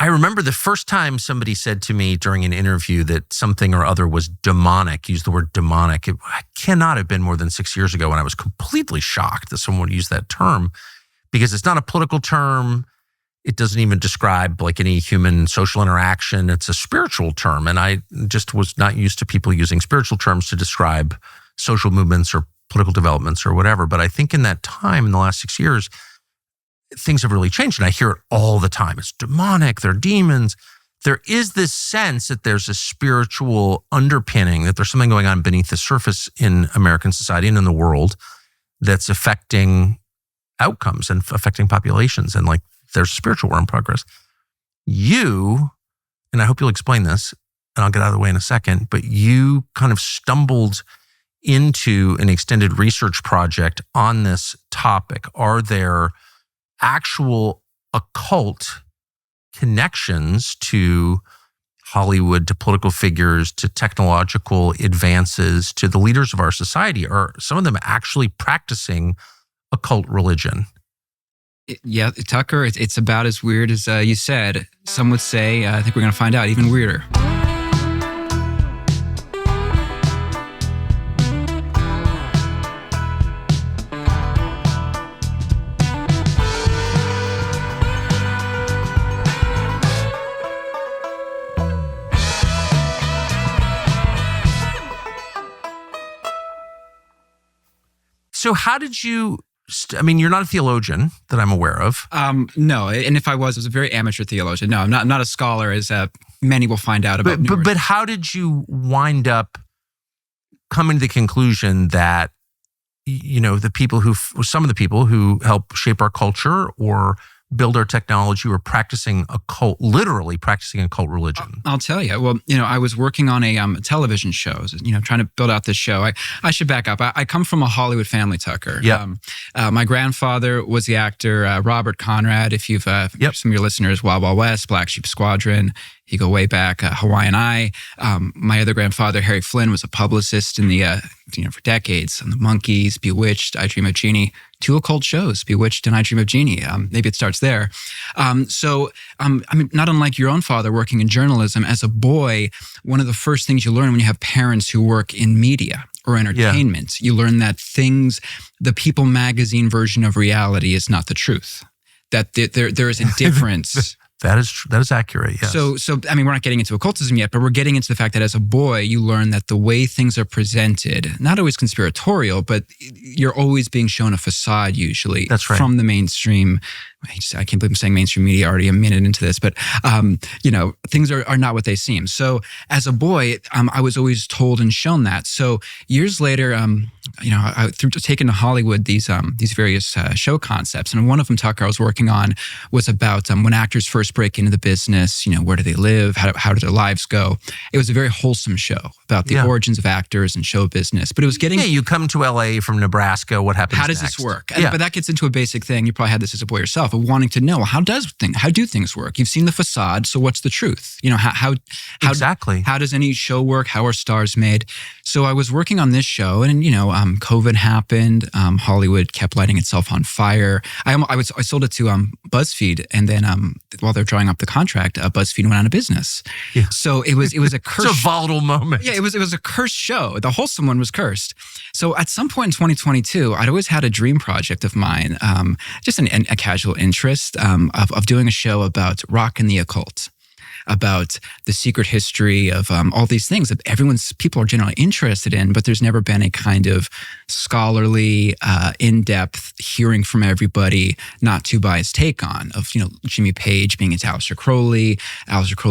I remember the first time somebody said to me during an interview that something or other was demonic, used the word demonic. It cannot have been more than 6 years ago, and I was completely shocked that someone would use that term, because it's not a political term. It doesn't even describe like any human social interaction. It's a spiritual term. And I just was not used to people using spiritual terms to describe social movements or political developments or whatever. But I think in that time, in the last 6 years, things have really changed. And I hear it all the time. It's demonic, they're demons. There is this sense that there's a spiritual underpinning, that there's something going on beneath the surface in American society and in the world that's affecting outcomes and affecting populations. And like, there's spiritual war in progress. You, and I hope you'll explain this, and I'll get out of the way in a second, but you kind of stumbled into an extended research project on this topic. Are there actual occult connections to Hollywood, to political figures, to technological advances, to the leaders of our society? Are some of them actually practicing occult religion? Yeah, Tucker, it's about as weird as you said. Some would say, I think we're going to find out, even weirder. So how did you, you're not a theologian that I'm aware of. No, and if I was a very amateur theologian. No, I'm not a scholar, as many will find out about. But how did you wind up coming to the conclusion that, some of the people who help shape our culture or build our technology were literally practicing occult religion? I'll tell you. Well, I was working on a television show, trying to build out this show. I should back up. I come from a Hollywood family, Tucker. Yeah. My grandfather was the actor Robert Conrad. If you've some of your listeners, Wild Wild West, Black Sheep Squadron. You go way back, Hawaiian Eye. My other grandfather, Harry Flynn, was a publicist in the for decades on the Monkees, Bewitched, I Dream of Jeannie. 2 occult shows, Bewitched and I Dream of Jeannie. Maybe it starts there. Not unlike your own father working in journalism, as a boy, one of the first things you learn when you have parents who work in media or entertainment, you learn that the People magazine version of reality is not the truth. That there is a difference. That is accurate, yes. So we're not getting into occultism yet, but we're getting into the fact that as a boy, you learn that the way things are presented, not always conspiratorial, but you're always being shown a facade usually. That's right. From the mainstream. I can't believe I'm saying mainstream media already a minute into this, but things are not what they seem. So as a boy, I was always told and shown that. So years later, through taking to Hollywood these various show concepts, and one of them, Tucker, I was working on was about when actors first break into the business. Where do they live? How do their lives go? It was a very wholesome show about the origins of actors and show business. But it was getting you come to LA from Nebraska. What happens? How does this work? But that gets into a basic thing. You probably had this as a boy yourself, of wanting to know how do things work? You've seen the facade, so what's the truth? How exactly? How does any show work? How are stars made? So I was working on this show, and COVID happened. Hollywood kept lighting itself on fire. I sold it to BuzzFeed, and then while they're drawing up the contract, BuzzFeed went out of business. Yeah. So it was a curse. It's a volatile moment. Yeah, it was a cursed show. The wholesome one was cursed. So at some point in 2022, I'd always had a dream project of mine, just a casual interest of doing a show about rock and the occult, about the secret history of all these things that people are generally interested in, but there's never been a kind of scholarly, in-depth hearing from everybody, not too biased take on of, Jimmy Page being into Aleister Crowley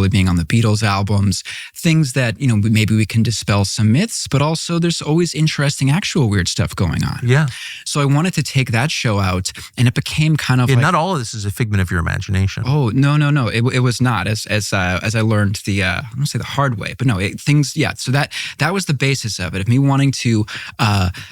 being on the Beatles albums, things that, maybe we can dispel some myths, but also there's always interesting, actual weird stuff going on. Yeah. So I wanted to take that show out, and it became kind of not all of this is a figment of your imagination. Oh, no. It was not, as I learned I don't want to say the hard way, but no, So that was the basis of it, of me wanting to,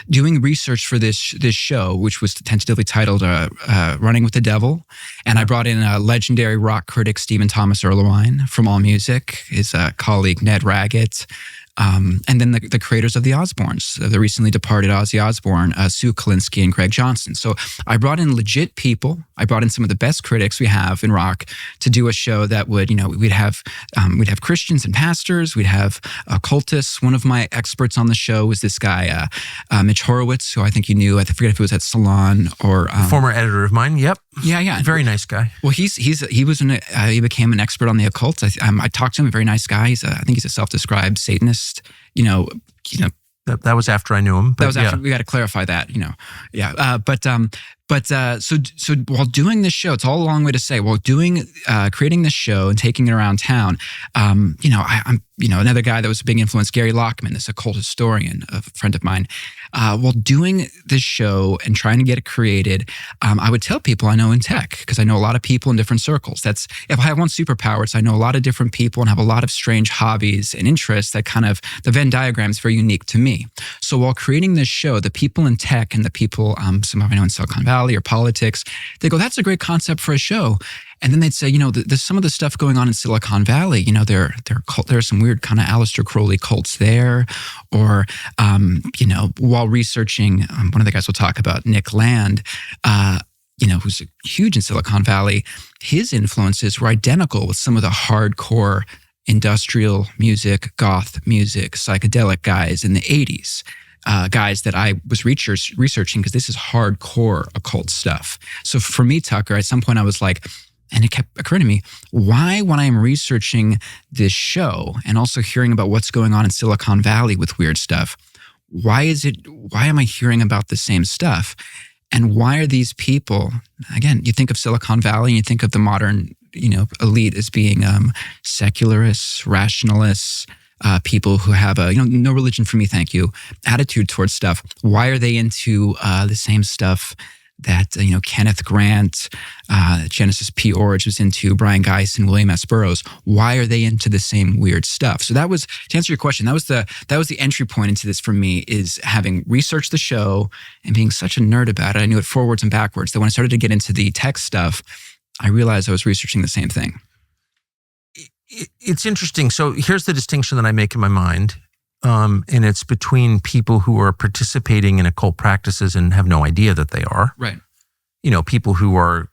doing research for this show, which was tentatively titled Running with the Devil. And I brought in a legendary rock critic, Stephen Thomas Erlewine from AllMusic, his colleague, Ned Raggett, And then the creators of the Osbournes, the recently departed Ozzy Osbourne, Sue Kalinsky, and Craig Johnson. So I brought in legit people. I brought in some of the best critics we have in rock to do a show that would, we'd have Christians and pastors. We'd have occultists. One of my experts on the show was this guy, Mitch Horowitz, who I think you knew. I forget if it was at Salon or former editor of mine. Yep. Yeah. Very nice guy. Well, he became an expert on the occult. I talked to him. A very nice guy. I think he's a self-described Satanist. That was after I knew him. That was after. We got to clarify that. So while doing this show, it's all a long way to say, while creating this show and taking it around town, I'm another guy that was a big influence, Gary Lockman, this occult historian, a friend of mine. While doing this show and trying to get it created, I would tell people I know in tech, because I know a lot of people in different circles. If I have one superpower, it's I know a lot of different people and have a lot of strange hobbies and interests that kind of, the Venn diagram is very unique to me. So while creating this show, the people in tech and the people, some of I know in Silicon Valley or politics, they go, that's a great concept for a show. And then they'd say, there's some of the stuff going on in Silicon Valley. There are some weird kind of Aleister Crowley cults there. Or, while researching, one of the guys we'll talk about, Nick Land, who's huge in Silicon Valley, his influences were identical with some of the hardcore industrial music, goth music, psychedelic guys in the 80s. Guys that I was researching, because this is hardcore occult stuff. So for me, Tucker, at some point I was like, and it kept occurring to me, why, when I am researching this show and also hearing about what's going on in Silicon Valley with weird stuff, why am I hearing about the same stuff? And why are these people, again, you think of Silicon Valley and you think of the modern, elite as being secularists, rationalists, people who have a, no religion for me, thank you, attitude towards stuff. Why are they into the same stuff that, Kenneth Grant, Genesis P. Orridge was into, Brian Geist and William S. Burroughs? Why are they into the same weird stuff? So that was, to answer your question, that was the entry point into this for me, is having researched the show and being such a nerd about it. I knew it forwards and backwards, that when I started to get into the tech stuff, I realized I was researching the same thing. It's interesting. So here's the distinction that I make in my mind. And it's between people who are participating in occult practices and have no idea that they are. Right. People who are,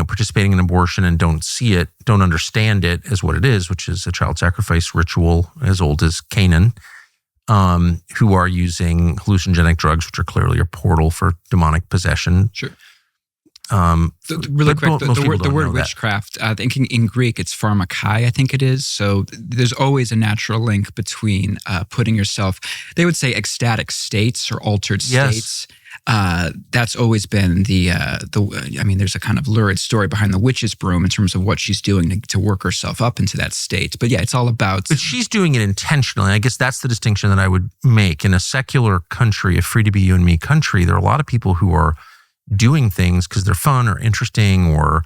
participating in abortion and don't see it, don't understand it as what it is, which is a child sacrifice ritual as old as Canaan, who are using hallucinogenic drugs, which are clearly a portal for demonic possession. Sure. Really quick, the word witchcraft, I think in Greek it's pharmakai, I think it is. So there's always a natural link between putting yourself, they would say ecstatic states or altered states. That's always been there's a kind of lurid story behind the witch's broom in terms of what she's doing to work herself up into that state. But yeah, it's all about... But she's doing it intentionally. I guess that's the distinction that I would make. In a secular country, a free to be you and me country, there are a lot of people who are doing things because they're fun or interesting, or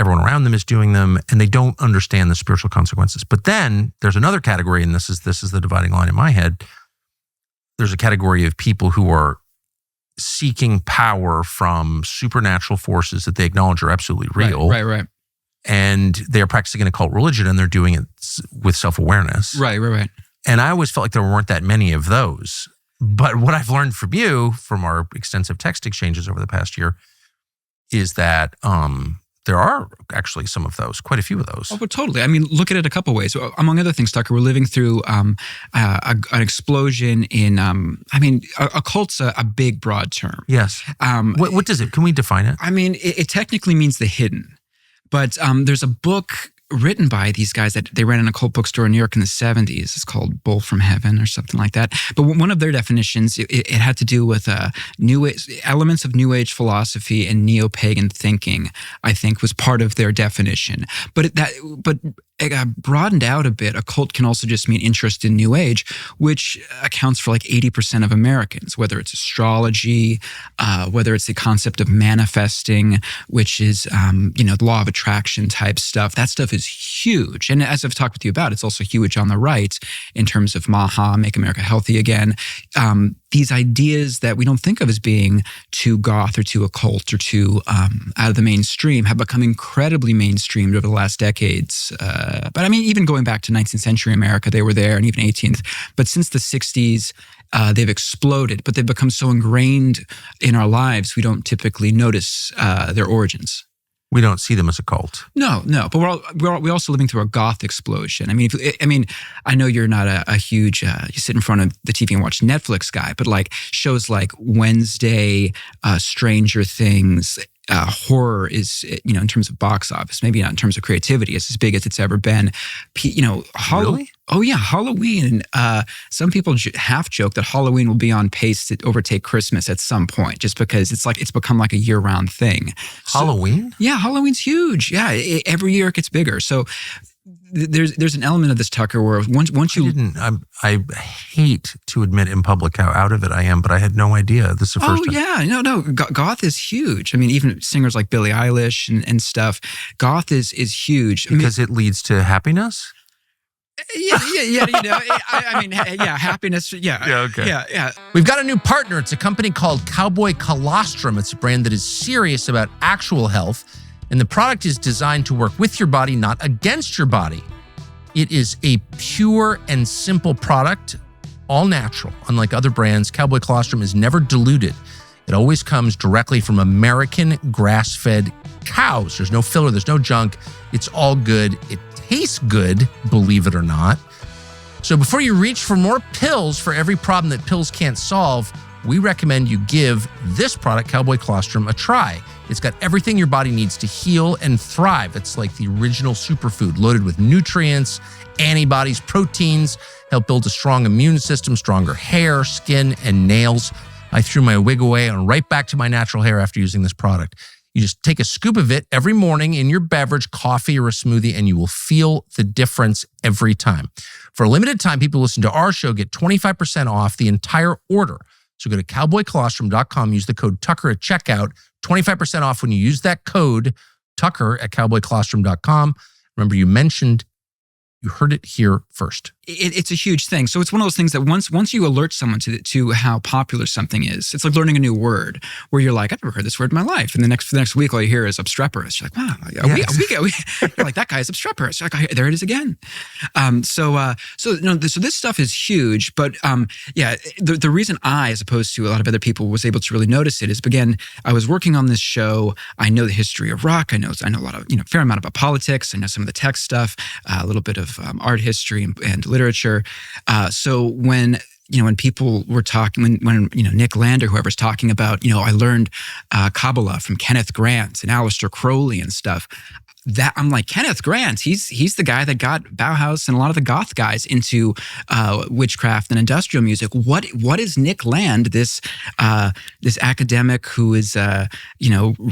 everyone around them is doing them, and they don't understand the spiritual consequences. But then there's another category, and this is the dividing line in my head. There's a category of people who are seeking power from supernatural forces that they acknowledge are absolutely real. Right. And they're practicing an occult religion, and they're doing it with self-awareness. Right. And I always felt like there weren't that many of those. But what I've learned from you, from our extensive text exchanges over the past year, is that there are actually some of those, quite a few of those. Oh, but totally. I mean, look at it a couple ways. Among other things, Tucker, we're living through an explosion in, occult's a big, broad term. Yes. What does it, can we define it? I mean, it technically means the hidden. But there's a book written by these guys that they ran an occult bookstore in New York in the 70s. It's called Bull from Heaven or something like that. But one of their definitions, it had to do with elements of New Age philosophy and neo-pagan thinking, I think, was part of their definition. But it got broadened out a bit. Occult can also just mean interest in New Age, which accounts for like 80% of Americans, whether it's astrology, whether it's the concept of manifesting, which is, the law of attraction type stuff. That stuff is huge. And as I've talked with you about, it's also huge on the right in terms of MAHA, Make America Healthy Again. these ideas that we don't think of as being too goth or too occult or too out of the mainstream have become incredibly mainstreamed over the last decades. But I mean, even going back to 19th century America, they were there, and even 18th. But since the 60s, they've exploded, but they've become so ingrained in our lives, we don't typically notice their origins. We don't see them as a cult. No. But we're also living through a goth explosion. I mean, I know you're not a huge you sit in front of the TV and watch Netflix guy, but like shows like Wednesday, Stranger Things, horror is, in terms of box office, maybe not in terms of creativity, it's as big as it's ever been. Really? Oh yeah, Halloween. Some people half joke that Halloween will be on pace to overtake Christmas at some point, just because it's become like a year-round thing. Halloween? So, yeah, Halloween's huge. Yeah, every year it gets bigger. So there's an element of this, Tucker, where once you I hate to admit in public how out of it I am, but I had no idea. This is the first time. Oh yeah, no, goth is huge. I mean, even singers like Billie Eilish and stuff. Goth is huge because it leads to happiness. Yeah. Happiness. Yeah. Okay. Yeah. We've got a new partner. It's a company called Cowboy Colostrum. It's a brand that is serious about actual health, and the product is designed to work with your body, not against your body. It is a pure and simple product, all natural. Unlike other brands, Cowboy Colostrum is never diluted. It always comes directly from American grass-fed cows. There's no filler, there's no junk. It's all good. It tastes good, believe it or not. So before you reach for more pills for every problem that pills can't solve, we recommend you give this product, Cowboy Colostrum, a try. It's got everything your body needs to heal and thrive. It's like the original superfood, loaded with nutrients, antibodies, proteins, help build a strong immune system, stronger hair, skin, and nails. I threw my wig away and right back to my natural hair after using this product. You just take a scoop of it every morning in your beverage, coffee, or a smoothie, and you will feel the difference every time. For a limited time, people who listen to our show get 25% off the entire order. So go to cowboycolostrum.com, use the code Tucker at checkout, 25% off when you use that code Tucker at cowboycolostrum.com. Remember, you heard it here first. It's a huge thing. So it's one of those things that once you alert someone to how popular something is, it's like learning a new word where you're like, I've never heard this word in my life. And the next week, all you hear is obstreperous. You're like, wow, you're like, that guy is obstreperous. You're like, there it is again. So this stuff is huge. But the reason I, as opposed to a lot of other people, was able to really notice it is, again, I was working on this show. I know the history of rock. I know a lot of, fair amount about politics. I know some of the tech stuff, a little bit of art history and literature. So when people were talking, when Nick Land or whoever's talking about, I learned Kabbalah from Kenneth Grant and Aleister Crowley and stuff. That I'm like, Kenneth Grant, he's the guy that got Bauhaus and a lot of the goth guys into witchcraft and industrial music. What is Nick Land, this academic who is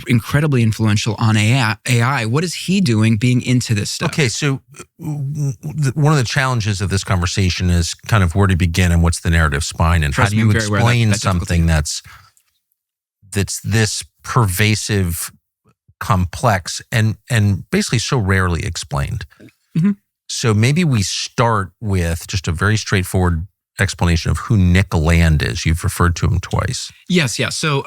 incredibly influential on AI? What is he doing being into this stuff? Okay, so one of the challenges of this conversation is kind of where to begin and what's the narrative spine, and how do you explain something that's this pervasive, complex, and basically so rarely explained. Mm-hmm. So maybe we start with just a very straightforward explanation of who Nick Land is. You've referred to him twice. Yes, yeah. So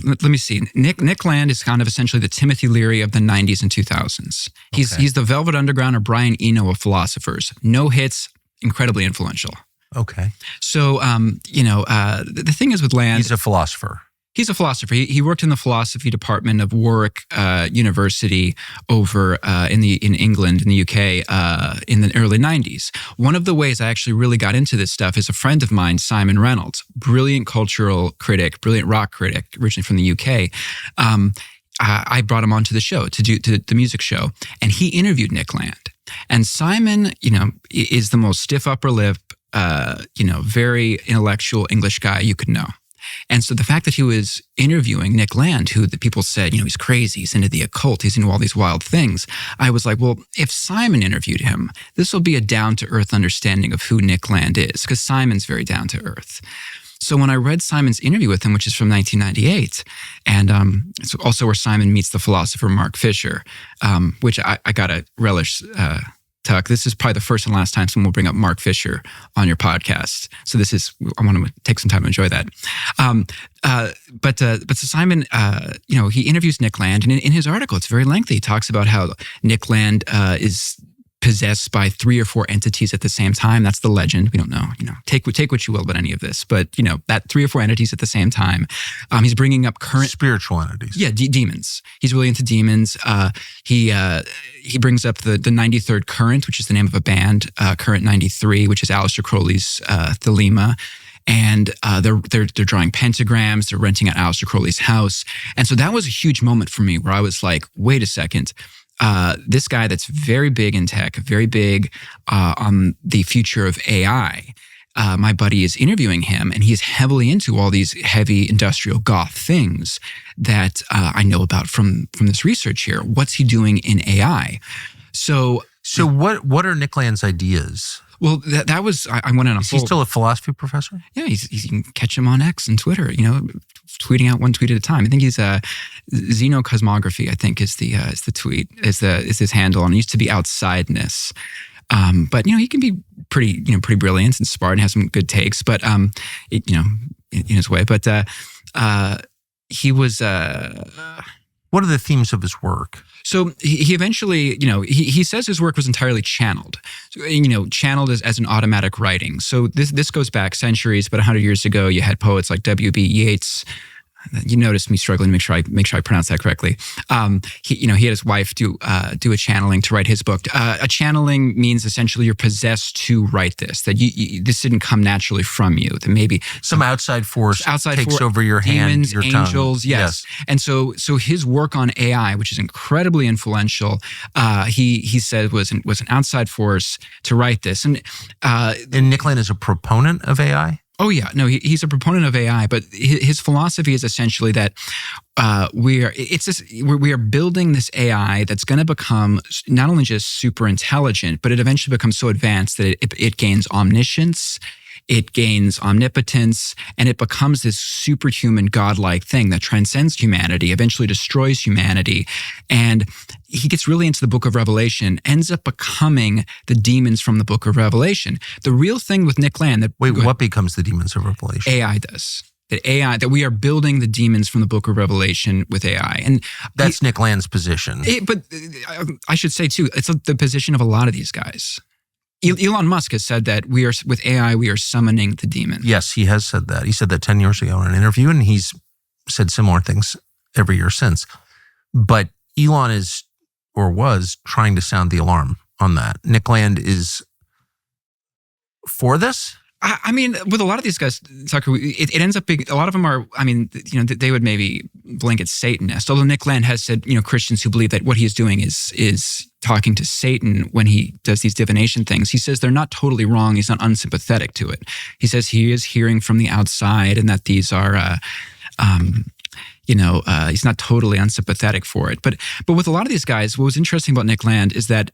let me see. Nick Land is kind of essentially the Timothy Leary of the 90s and 2000s. He's the Velvet Underground or Brian Eno of philosophers. No hits, incredibly influential. Okay. So, the thing is with Land... He's a philosopher. He's a philosopher. He worked in the philosophy department of Warwick University over in England, in the UK, in the early 90s. One of the ways I actually really got into this stuff is a friend of mine, Simon Reynolds, brilliant cultural critic, brilliant rock critic, originally from the UK. I brought him onto the show to do the music show, and he interviewed Nick Land. And Simon, is the most stiff upper lip, very intellectual English guy you could know. And so the fact that he was interviewing Nick Land, who the people said, he's crazy, he's into the occult, he's into all these wild things, I was like, well, if Simon interviewed him, this will be a down-to-earth understanding of who Nick Land is, because Simon's very down-to-earth. So when I read Simon's interview with him, which is from 1998, and it's also where Simon meets the philosopher Mark Fisher, which I got to relish Tuck, this is probably the first and last time someone will bring up Mark Fisher on your podcast. So I want to take some time to enjoy that. But so Simon, he interviews Nick Land, and in his article, it's very lengthy. He talks about how Nick Land is possessed by 3 or 4 entities at the same time. That's the legend. We don't know. Take what you will about any of this, but that 3 or 4 entities at the same time. He's bringing up current spiritual entities. Yeah, demons. He's really into demons. He brings up the 93rd Current, which is the name of a band, Current 93, which is Aleister Crowley's Thelema. And they're drawing pentagrams. They're renting out Aleister Crowley's house. And so that was a huge moment for me where I was like, wait a second. This guy that's very big in tech, very big on the future of AI. My buddy is interviewing him, and he's heavily into all these heavy industrial goth things that I know about from this research here. What's he doing in AI? So what are Nick Land's ideas? Well, that was, I went on a Is he still a philosophy professor? Yeah, you can catch him on X and Twitter, tweeting out one tweet at a time. I think he's Xenocosmography, I think is the tweet, is his handle, and it used to be Outsideness. But he can be pretty brilliant and smart and has some good takes, but in his way. But he was what are the themes of his work? So he eventually, he says his work was entirely channeled, channeled as an automatic writing. So this goes back centuries, but 100 years ago, you had poets like W.B. Yeats. You noticed me struggling to make sure I pronounce that correctly. He had his wife do a channeling to write his book. A channeling means essentially you're possessed to write this. That this didn't come naturally from you. That maybe some outside force takes over your hand, your angels, tongue. Yes. And so his work on AI, which is incredibly influential, he said was an outside force to write this. And Nick Land is a proponent of AI. Oh yeah, no, he's a proponent of AI, but his philosophy is essentially that we are building this AI that's going to become not only just super intelligent, but it eventually becomes so advanced that it gains omniscience, it gains omnipotence, and it becomes this superhuman godlike thing that transcends humanity, eventually destroys humanity. And he gets really into the Book of Revelation, ends up becoming the demons from the Book of Revelation. The real thing with Nick Land what becomes the demons of Revelation? AI does. That we are building the demons from the Book of Revelation with AI. And that's Nick Land's position. But I should say too, it's the position of a lot of these guys. Elon Musk has said that with AI, we are summoning the demon. Yes, he has said that. He said that 10 years ago in an interview, and he's said similar things every year since. But Elon was trying to sound the alarm on that. Nick Land is for this? I mean, with a lot of these guys, Tucker, it ends up being, a lot of them are, they would maybe blink at Satanist. Although Nick Land has said, Christians who believe that what he is doing is talking to Satan when he does these divination things. He says they're not totally wrong. He's not unsympathetic to it. He says he is hearing from the outside and that these are, he's not totally unsympathetic for it. But with a lot of these guys, what was interesting about Nick Land is that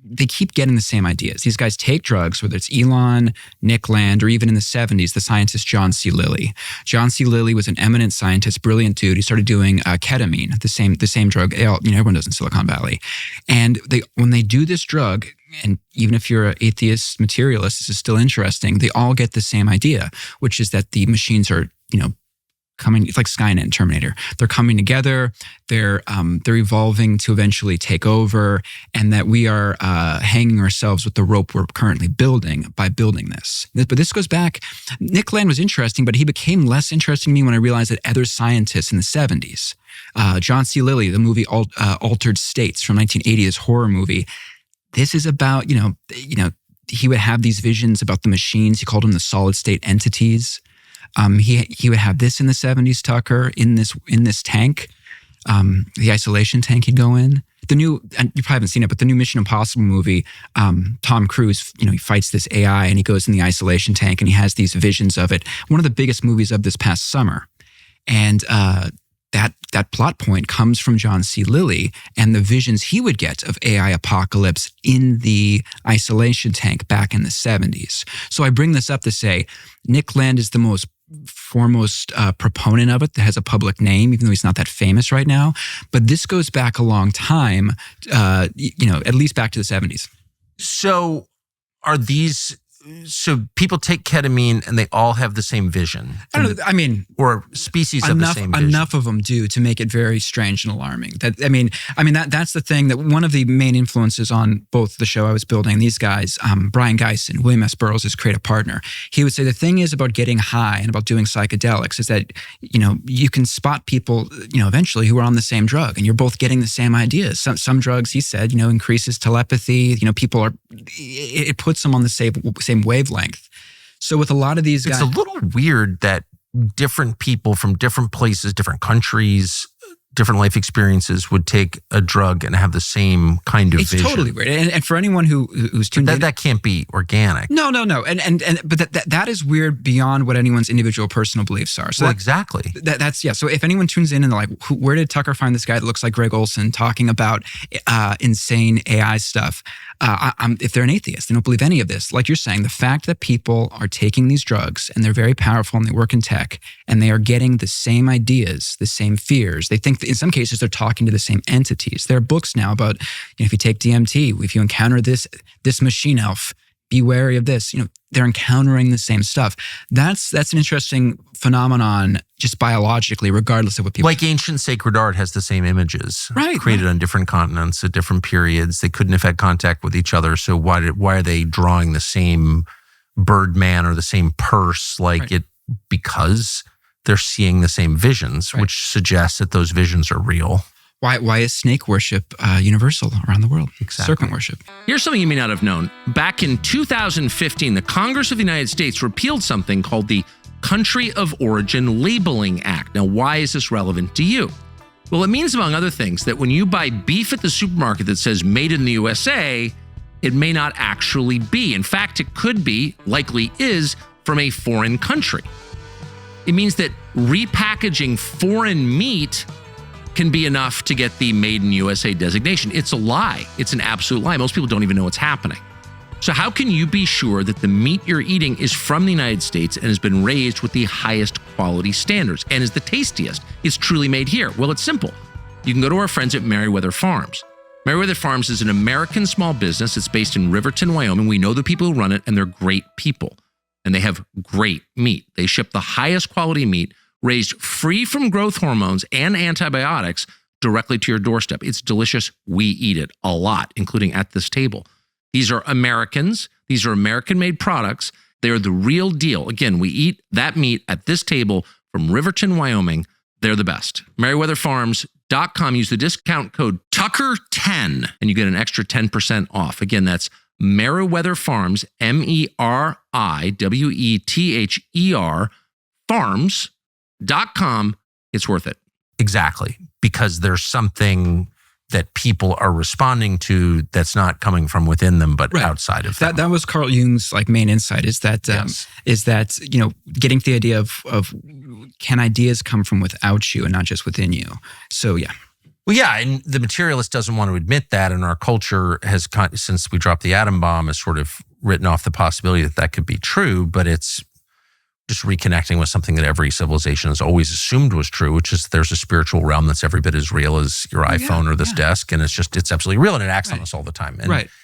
they keep getting the same ideas. These guys take drugs, whether it's Elon, Nick Land, or even in the 70s, the scientist John C. Lilly. John C. Lilly was an eminent scientist, brilliant dude. He started doing ketamine, the same drug everyone does in Silicon Valley. And when they do this drug, and even if you're an atheist materialist, this is still interesting, they all get the same idea, which is that the machines are, coming, it's like Skynet and Terminator. They're coming together. They're evolving to eventually take over, and that we are hanging ourselves with the rope we're currently building by building this. But this goes back. Nick Land was interesting, but he became less interesting to me when I realized that other scientists in the 70s, John C. Lilly, the movie Altered States from 1980, this horror movie. This is about he would have these visions about the machines. He called them the solid state entities. He would have this in the 70s, Tucker, in this tank, the isolation tank he'd go in. The new, and you probably haven't seen it, but the new Mission Impossible movie, Tom Cruise, he fights this AI and he goes in the isolation tank and he has these visions of it. One of the biggest movies of this past summer. And that plot point comes from John C. Lilly and the visions he would get of AI apocalypse in the isolation tank back in the 70s. So I bring this up to say, Nick Land is the most foremost proponent of it that has a public name, even though he's not that famous right now. But this goes back a long time, at least back to the 70s. So so people take ketamine and they all have the same vision? Or species of the same vision? Enough of them do to make it very strange and alarming. That's the thing, that one of the main influences on both the show I was building and these guys, Brian Geisen, William S. Burroughs, his creative partner, he would say the thing is about getting high and about doing psychedelics is that, you can spot people, eventually who are on the same drug and you're both getting the same ideas. Some drugs, he said, increases telepathy, it puts them on the same wavelength. So with a lot of these guys, it's a little weird that different people from different places, different countries, different life experiences would take a drug and have the same kind of vision. It's totally weird. And for anyone who's tuned in, that can't be organic. No. But that is weird beyond what anyone's individual personal beliefs are. So exactly. So if anyone tunes in and they're like, where did Tucker find this guy that looks like Greg Olson talking about insane AI stuff? If they're an atheist, they don't believe any of this. Like you're saying, the fact that people are taking these drugs and they're very powerful and they work in tech and they are getting the same ideas, the same fears. They think that in some cases they're talking to the same entities. There are books now about, if you take DMT, if you encounter this machine elf, be wary of this. They're encountering the same stuff. That's an interesting phenomenon, just biologically, regardless of what people. Like ancient sacred art has the same images, created on different continents at different periods. They couldn't have had contact with each other, so why are they drawing the same Birdman or the same purse? Because they're seeing the same visions, which suggests that those visions are real. Why is snake worship universal around the world? Exactly. Serpent worship. Here's something you may not have known. Back in 2015, the Congress of the United States repealed something called the Country of Origin Labeling Act. Now, why is this relevant to you? Well, it means, among other things, that when you buy beef at the supermarket that says made in the USA, it may not actually be. In fact, it could be, likely is, from a foreign country. It means that repackaging foreign meat can be enough to get the Made in USA designation. It's a lie. It's an absolute lie. Most people don't even know what's happening. So how can you be sure that the meat you're eating is from the United States and has been raised with the highest quality standards and is the tastiest? It's truly made here. Well, it's simple. You can go to our friends at Merriweather Farms. Merriweather Farms is an American small business. It's based in Riverton, Wyoming. We know the people who run it, and they're great people. And they have great meat. They ship the highest quality meat raised free from growth hormones and antibiotics directly to your doorstep. It's delicious. We eat it a lot, including at this table. These are Americans. These are American-made products. They are the real deal. Again, we eat that meat at this table from Riverton, Wyoming. They're the best. MerriweatherFarms.com. Use the discount code Tucker10 and you get an extra 10% off. Again, that's Merriweather Farms, MERIWETHER, farms.com. It's worth it. Exactly. Because there's something that people are responding to that's not coming from within them, but outside of them. That was Carl Jung's main insight is that getting to the idea of can ideas come from without you and not just within you? So yeah. Well, yeah, and the materialist doesn't want to admit that, and our culture has, since we dropped the atom bomb, has sort of written off the possibility that could be true, but it's just reconnecting with something that every civilization has always assumed was true, which is there's a spiritual realm that's every bit as real as your iPhone or this desk, and it's absolutely real, and it acts on us all the time.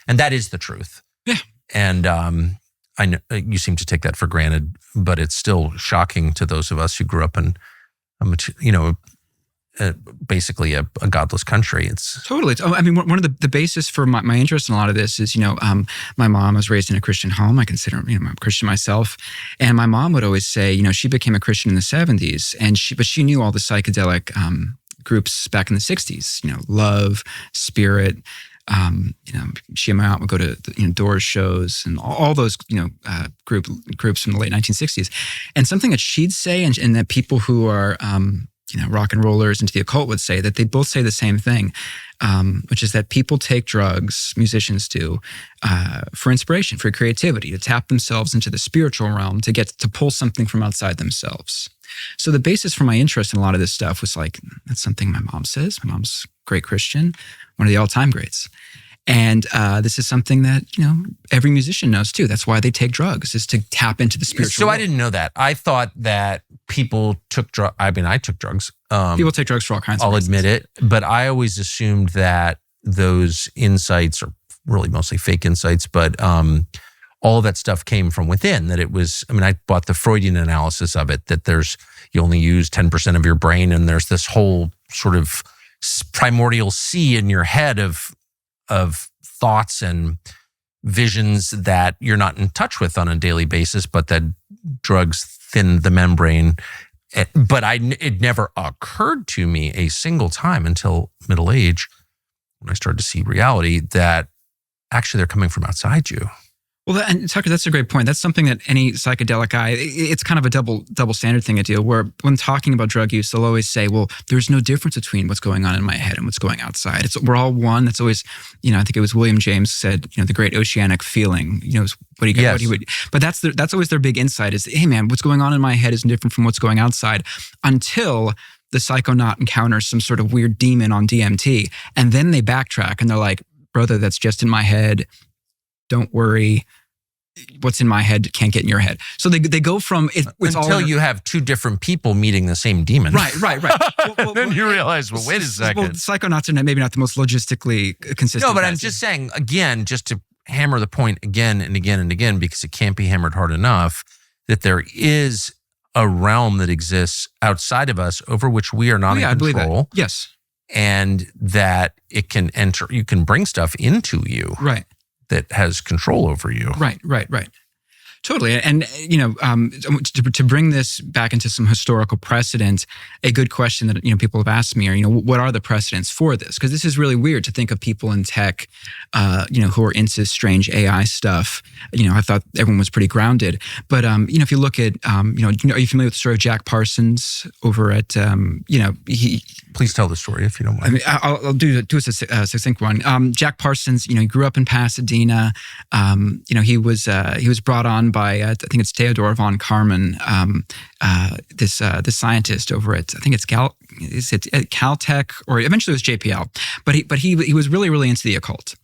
And that is the truth. Yeah. And I know you seem to take that for granted, but it's still shocking to those of us who grew up in, basically a godless country. It's totally. One of the basis for my interest in a lot of this is, my mom was raised in a Christian home. I consider, I'm a Christian myself. And my mom would always say, she became a Christian in the 70s but she knew all the psychedelic groups back in the 60s, Love, Spirit. She and my aunt would go to Doors shows and all those groups from the late 1960s. And something that she'd say, and that people who are rock and rollers into the occult would say, that they both say the same thing, which is that people take drugs, musicians do, for inspiration, for creativity, to tap themselves into the spiritual realm, to pull something from outside themselves. So the basis for my interest in a lot of this stuff was that's something my mom says. My mom's a great Christian, one of the all-time greats. And this is something that, every musician knows too. That's why they take drugs, is to tap into the spiritual So world. I didn't know that. I thought that people took drugs. I mean, I took drugs. People take drugs for all kinds of I'll reasons. admit it. But I always assumed that those insights are really mostly fake insights, but all of that stuff came from within, that it was, I bought the Freudian analysis of it, that you only use 10% of your brain, and there's this whole sort of primordial sea in your head of thoughts and visions that you're not in touch with on a daily basis, but that drugs thin the membrane. But it never occurred to me a single time until middle age, when I started to see reality, that actually they're coming from outside you. Well, and Tucker, that's a great point. That's something that any psychedelic guy, it's kind of a double standard thing to do, where when talking about drug use, they'll always say, well, there's no difference between what's going on in my head and what's going outside. We're all one. That's always, I think it was William James said, the great oceanic feeling, is what he got, Yes. what he would, but that's always their big insight is, hey man, what's going on in my head is different from what's going outside, until the psychonaut encounters some sort of weird demon on DMT. And then they backtrack and they're like, brother, that's just in my head. Don't worry. What's in my head can't get in your head. So they go from it's Until you have two different people meeting the same demon. Right. Then you realize, well, wait a second. Well, psychonauts are maybe not the most logistically consistent. No, but I'm guys. just saying, again, just to hammer the point again and again and again, because it can't be hammered hard enough, that there is a realm that exists outside of us over which we are not in I believe control. that. Yes. And that it can enter, you can bring stuff into you Right. that has control over you. Right. Totally. And, to bring this back into some historical precedent, a good question that, people have asked me are, what are the precedents for this? Because this is really weird to think of people in tech, who are into strange AI stuff. I thought everyone was pretty grounded. But, if you look at, are you familiar with the story of Jack Parsons over at, Please tell the story if you don't mind. I'll do a succinct one. Jack Parsons, he grew up in Pasadena. He was brought on by I think it's Theodore von Karman, this scientist over at, I think it's at Caltech, or eventually it was JPL. But he was really into the occult,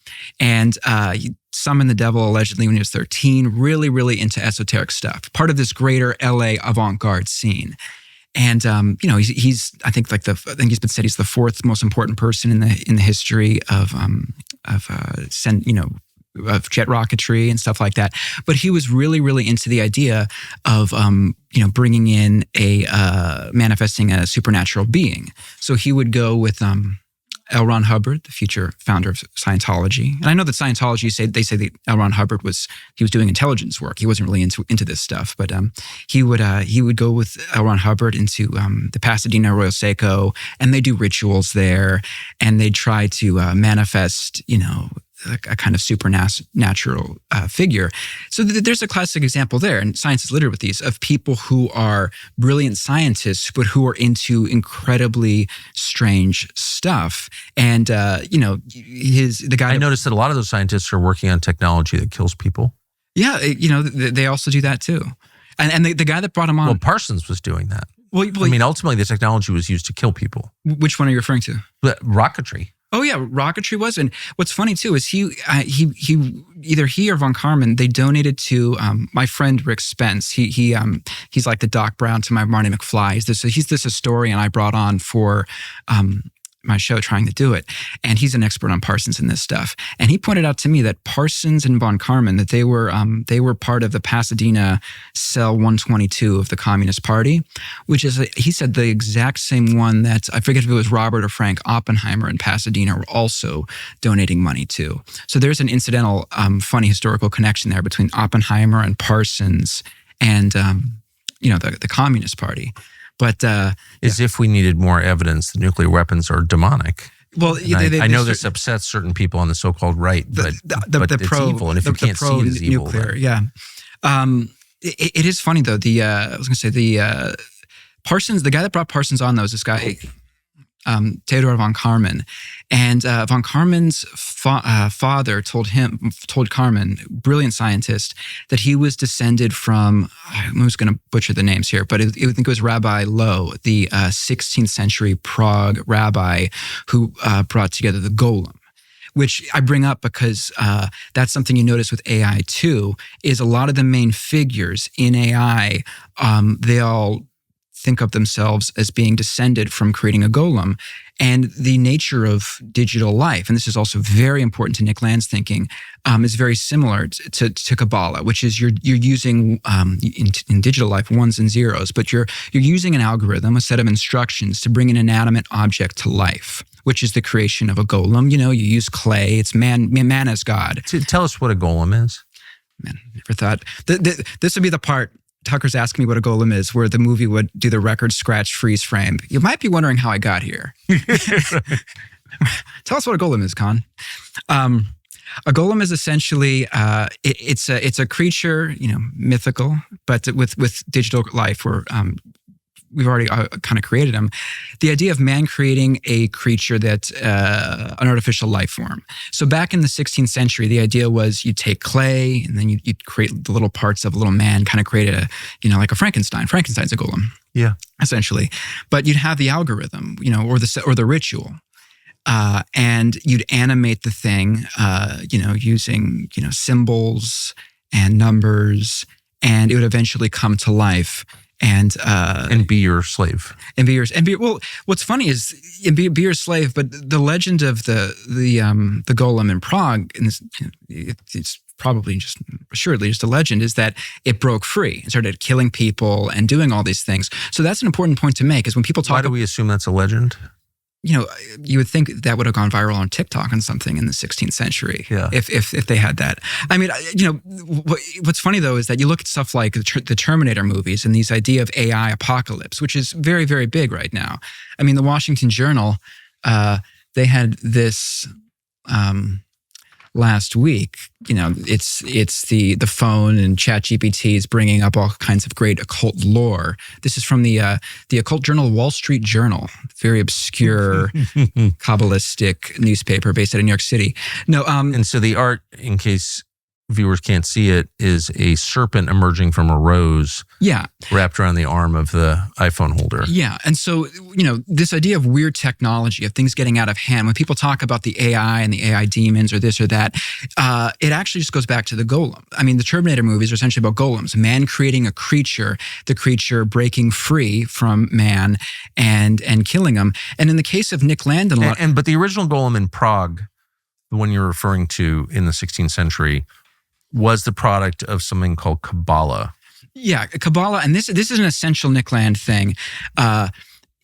and he summoned the devil allegedly when he was 13. Really into esoteric stuff. Part of this greater LA avant-garde scene. And he's I think he's been said he's the fourth most important person in the history of jet rocketry and stuff like that. But he was really into the idea of bringing in manifesting a supernatural being. So he would go with L. Ron Hubbard, the future founder of Scientology. And I know that Scientology they say that L. Ron Hubbard was doing intelligence work. He wasn't really into this stuff, but he would go with L. Ron Hubbard into the Pasadena Arroyo Seco, and they do rituals there, and they try to manifest, a kind of supernatural figure. So there's a classic example there, and science is littered with these, of people who are brilliant scientists, but who are into incredibly strange stuff. And, the guy... I noticed that a lot of those scientists are working on technology that kills people. Yeah, they also do that too. And the guy that brought him on... Well, Parsons was doing that. Well, ultimately, the technology was used to kill people. Which one are you referring to? But rocketry. Oh yeah, rocketry was. And what's funny too is he either he or von Karman, they donated to my friend Rick Spence. He's like the Doc Brown to my Marty McFly. He's this historian I brought on for my show, trying to do it, and he's an expert on Parsons and this stuff. And he pointed out to me that Parsons and von Karman, that they were part of the Pasadena Cell 122 of the Communist Party, which is he said the exact same one that, I forget if it was Robert or Frank Oppenheimer in Pasadena, were also donating money to. So there's an incidental, funny historical connection there between Oppenheimer and Parsons and the Communist Party. But as if we needed more evidence that nuclear weapons are demonic. Well, I know this upsets certain people on the so-called right, but it's evil, and if you can't see it as evil, nuclear, yeah. It is funny though. I was going to say the Parsons, the guy that brought Parsons on, though, is this guy Theodore von Karman, and von Karman's father told Karman, brilliant scientist, that he was descended from, I'm just going to butcher the names here, but I think it was Rabbi Loew, the 16th century Prague rabbi who brought together the Golem. which I bring up because that's something you notice with AI too, is a lot of the main figures in AI, they all think of themselves as being descended from creating a golem. And the nature of digital life, and this is also very important to Nick Land's thinking, is very similar to Kabbalah, which is you're using in digital life ones and zeros, but you're using an algorithm, a set of instructions to bring an inanimate object to life, which is the creation of a golem. You use clay. It's man as God. Tell us what a golem is. Man, never thought this would be the part. Tucker's asking me what a golem is, where the movie would do the record scratch freeze frame. You might be wondering how I got here. Tell us what a golem is, Con. A golem is essentially it's a creature, mythical, but with digital life, where we've already kind of created them. The idea of man creating a creature that's an artificial life form. So back in the 16th century, the idea was you take clay and then you'd create the little parts of a little man, kind of create like a Frankenstein. Frankenstein's a golem. Yeah. Essentially. But you'd have the algorithm, or the ritual. And you'd animate the thing, using, symbols and numbers, and it would eventually come to life. And be your slave. Well, what's funny is be your slave, but the legend of the golem in Prague, and it's probably assuredly just a legend, is that it broke free and started killing people and doing all these things. So that's an important point to make, is when people talk. Why do we assume that's a legend? You would think that would have gone viral on TikTok on something in the 16th century, if they had that. I mean, what's funny though is that you look at stuff like the Terminator movies and these idea of AI apocalypse, which is very, very big right now. I mean, the Washington Journal, they had this last week. It's the phone, and ChatGPT is bringing up all kinds of great occult lore. This is from the occult journal Wall Street Journal, very obscure Kabbalistic newspaper based out of New York City. No, and so the art, in case viewers can't see it, is a serpent emerging from a rose. Yeah. Wrapped around the arm of the iPhone holder. Yeah. And so, this idea of weird technology, of things getting out of hand, when people talk about the AI and the AI demons or this or that, it actually just goes back to the golem. I mean, the Terminator movies are essentially about golems, man creating a creature, the creature breaking free from man and killing him. And in the case of Nick Land, but the original golem in Prague, the one you're referring to in the 16th century, was the product of something called Kabbalah. Yeah, Kabbalah, and this is an essential Nick Land thing.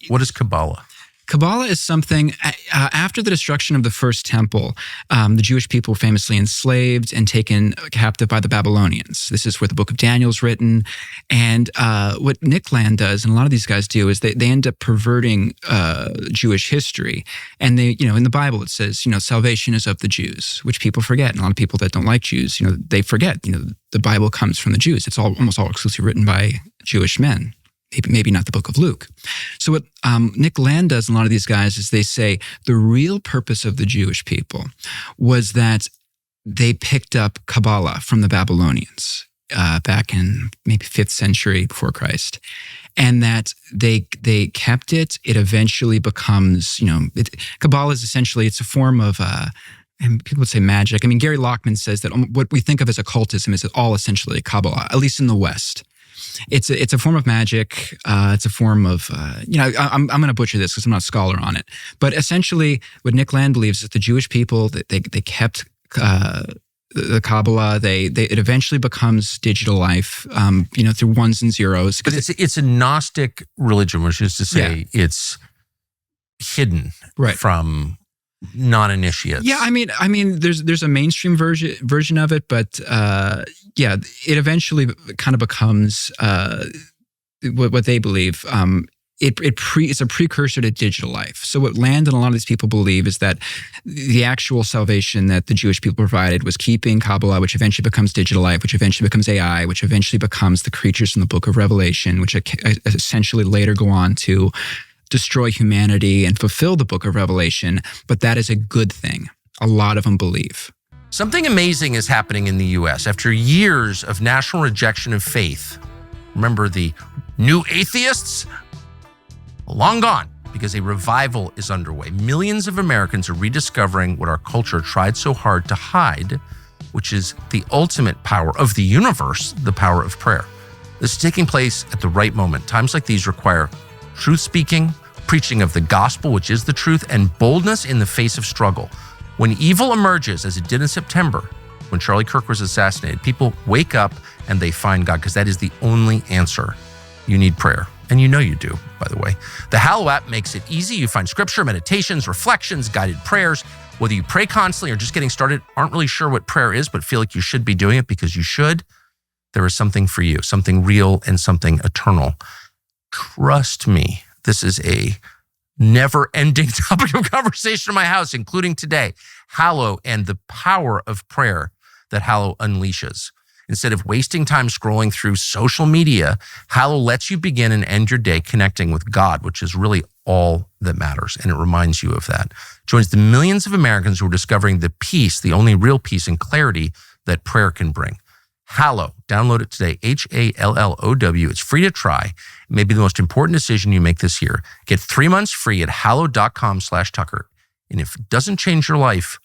What is Kabbalah? Kabbalah is something, after the destruction of the first temple, the Jewish people were famously enslaved and taken captive by the Babylonians. This is where the book of Daniel is written. And what Nick Land does, and a lot of these guys do, is they end up perverting Jewish history. And they, in the Bible it says, salvation is of the Jews, which people forget. And a lot of people that don't like Jews, they forget, the Bible comes from the Jews. It's almost all exclusively written by Jewish men. Maybe not the book of Luke. So what Nick Land does, and a lot of these guys, is they say the real purpose of the Jewish people was that they picked up Kabbalah from the Babylonians back in maybe 5th century before Christ. And that they kept it. It eventually becomes, Kabbalah is essentially, it's a form of, and people would say magic. I mean, Gary Lockman says that what we think of as occultism is all essentially Kabbalah, at least in the West. It's a form of magic. It's a form of, I'm going to butcher this because I'm not a scholar on it. But essentially, what Nick Land believes is the Jewish people, they kept the Kabbalah. It eventually becomes digital life, through ones and zeros. But it's a Gnostic religion, which is to say it's hidden from non-initiates. Yeah, I mean, there's a mainstream version of it, but it eventually kind of becomes what they believe. It's a precursor to digital life. So what Land and a lot of these people believe is that the actual salvation that the Jewish people provided was keeping Kabbalah, which eventually becomes digital life, which eventually becomes AI, which eventually becomes the creatures in the Book of Revelation, which essentially later go on to destroy humanity and fulfill the Book of Revelation. But that is a good thing. A lot of them believe. Something amazing is happening in the U.S. After years of national rejection of faith. Remember the new atheists? Long gone. because a revival is underway. Millions of Americans are rediscovering what our culture tried so hard to hide, which is the ultimate power of the universe, the power of prayer. This is taking place at the right moment. Times like these require truth speaking, preaching of the gospel, which is the truth, and boldness in the face of struggle. When evil emerges, as it did in September, when Charlie Kirk was assassinated, people wake up and they find God, because that is the only answer. You need prayer. And you know you do, by the way. The Hallow app makes it easy. You find scripture, meditations, reflections, guided prayers. Whether you pray constantly or just getting started, aren't really sure what prayer is, but feel like you should be doing it because you should, there is something for you, something real and something eternal. Trust me, this is a never-ending topic of conversation in my house, including today. Hallow and the power of prayer that Hallow unleashes. Instead of wasting time scrolling through social media, Hallow lets you begin and end your day connecting with God, which is really all that matters, and it reminds you of that. Joins the millions of Americans who are discovering the peace, the only real peace and clarity that prayer can bring. Hallow, download it today, Hallow. It's free to try. It may be the most important decision you make this year. Get 3 months free at hallow.com/Tucker. And if it doesn't change your life,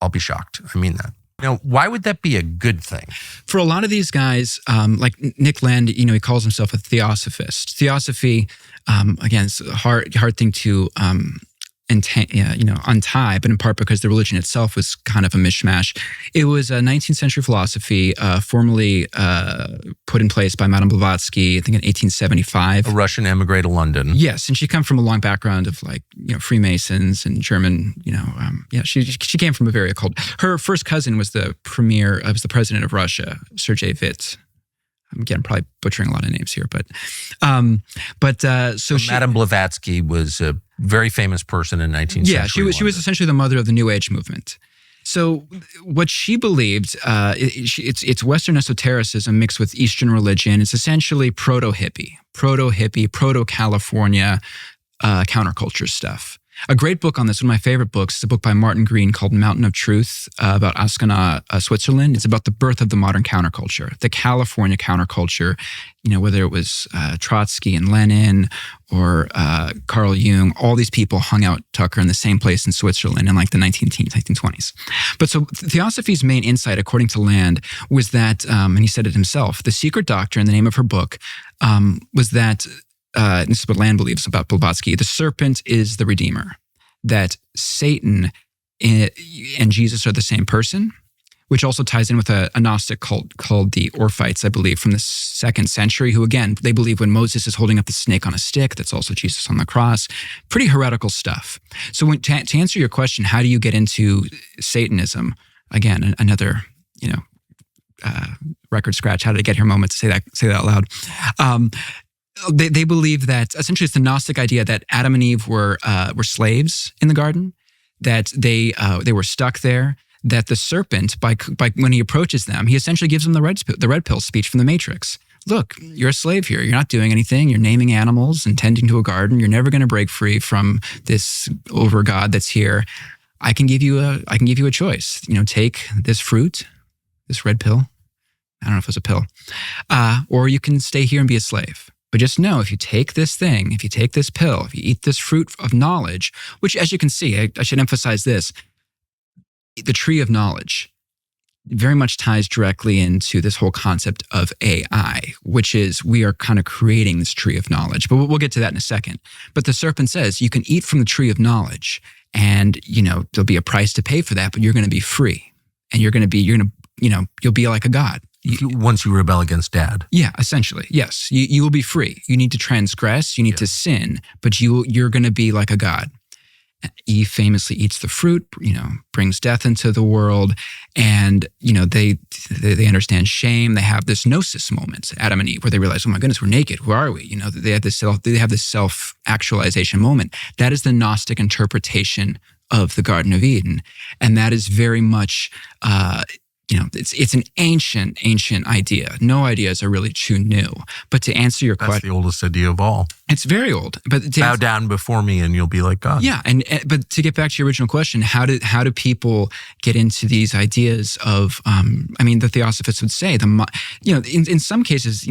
I'll be shocked. I mean that. Now, why would that be a good thing? For a lot of these guys, like Nick Land, he calls himself a theosophist. Theosophy, again, it's a hard thing to untie, but in part because the religion itself was kind of a mishmash. It was a 19th century philosophy, formally put in place by Madame Blavatsky, I think in 1875. A Russian emigre to London. Yes, and she come from a long background of Freemasons and German. She came from a very occult. Her first cousin was the president of Russia, Sergei Witte. Again, probably butchering a lot of names here, but Madame Blavatsky was a very famous person in 19th century. Yeah, she was essentially the mother of the New Age movement. So what she believed, it's Western esotericism mixed with Eastern religion. It's essentially proto-hippie, proto-California counterculture stuff. A great book on this, one of my favorite books, is a book by Martin Green called Mountain of Truth about Ascona, Switzerland. It's about the birth of the modern counterculture, the California counterculture, whether it was Trotsky and Lenin or Carl Jung, all these people hung out, Tucker, in the same place in Switzerland in like the 1920s. But so Theosophy's main insight, according to Land, was that, and he said it himself, the secret doctrine, the name of her book, was that, this is what Land believes about Blavatsky, the serpent is the redeemer, that Satan and Jesus are the same person, which also ties in with a Gnostic cult called the Orphites, I believe, from the 2nd century, who, again, they believe when Moses is holding up the snake on a stick, that's also Jesus on the cross. Pretty heretical stuff. So to answer your question, how do you get into Satanism? Again, another, record scratch, how did I get here moment to say that out loud. They believe that essentially it's the Gnostic idea that Adam and Eve were slaves in the garden, that they were stuck there, that the serpent, by when he approaches them, he essentially gives them the red pill speech from the Matrix. Look, you're a slave here. You're not doing anything. You're naming animals and tending to a garden. You're never going to break free from this over God that's here. I can give you a choice. Take this fruit, this red pill. I don't know if it was a pill, or you can stay here and be a slave. But just know, if you take this thing, if you take this pill, if you eat this fruit of knowledge, which, as you can see, I should emphasize this, the tree of knowledge very much ties directly into this whole concept of AI, which is we are kind of creating this tree of knowledge. But we'll get to that in a second. But the serpent says you can eat from the tree of knowledge, and there'll be a price to pay for that, but you're going to be free, and you'll be like a god. Once you rebel against Dad. Yeah, essentially, yes. You will be free. You need to transgress, you need to sin, but you're going to be like a god. Eve famously eats the fruit, brings death into the world, and they understand shame. They have this gnosis moment, Adam and Eve, where they realize, oh my goodness, we're naked. Who are we? They have this self-actualization moment. That is the Gnostic interpretation of the Garden of Eden, and that is very much. It's an ancient idea. No ideas are really too new. But to answer your question, that's the oldest idea of all. It's very old. But bow down before me, and you'll be like God. Yeah, but to get back to your original question, how do people get into these ideas of? The Theosophists would say in some cases,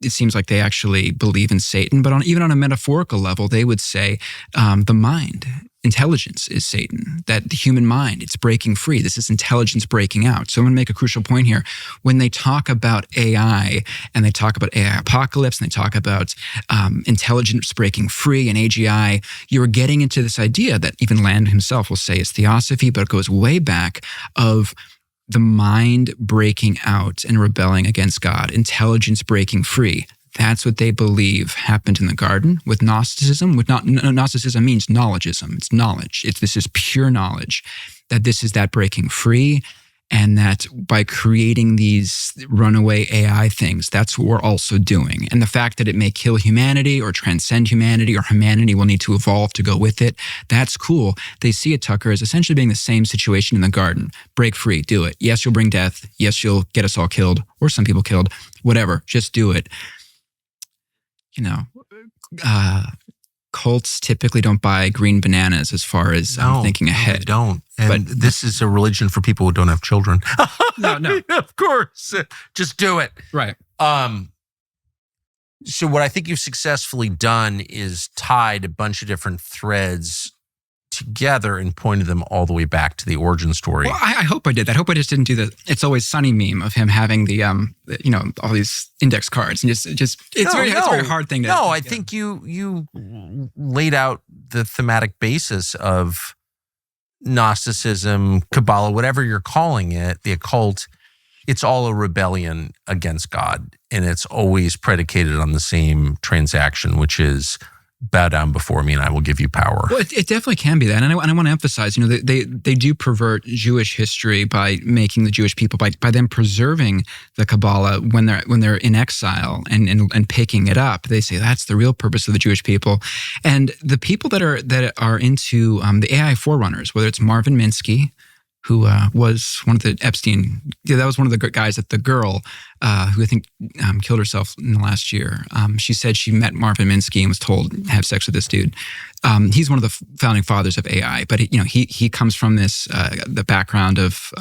it seems like they actually believe in Satan. But even on a metaphorical level, they would say the mind, intelligence is Satan, that the human mind, it's breaking free. This is intelligence breaking out. So I'm going to make a crucial point here. When they talk about AI and they talk about AI apocalypse and they talk about intelligence breaking free and AGI, you're getting into this idea that even Land himself will say is theosophy, but it goes way back of the mind breaking out and rebelling against God, intelligence breaking free. That's what they believe happened in the garden with Gnosticism. Gnosticism means knowledgeism. It's knowledge. This is pure knowledge, that this is that breaking free, and that by creating these runaway AI things, that's what we're also doing. And the fact that it may kill humanity or transcend humanity, or humanity will need to evolve to go with it, that's cool. They see it, Tucker, as essentially being the same situation in the garden. Break free, do it. Yes, you'll bring death. Yes, you'll get us all killed, or some people killed, whatever, just do it. Cults typically don't buy green bananas as far as thinking ahead. They don't. And this is a religion for people who don't have children. No. Of course. Just do it. Right. So what I think you've successfully done is tied a bunch of different threads together and pointed them all the way back to the origin story. Well, I hope I did that. I hope I just didn't do the "It's Always Sunny" meme of him having the all these index cards and just it's a very hard thing to. No, I think you laid out the thematic basis of Gnosticism, Kabbalah, whatever you're calling it, the occult. It's all a rebellion against God, and it's always predicated on the same transaction, which is bow down before me and I will give you power. Well, it definitely can be that. And I want to emphasize, they do pervert Jewish history by making the Jewish people, by them preserving the Kabbalah when they're in exile and picking it up. They say that's the real purpose of the Jewish people. And the people that are into the AI forerunners, whether it's Marvin Minsky, who was one of the Epstein, that was one of the guys that the girl who I think killed herself in the last year. She said she met Marvin Minsky and was told, have sex with this dude. He's one of the founding fathers of AI, but he comes from this, the background of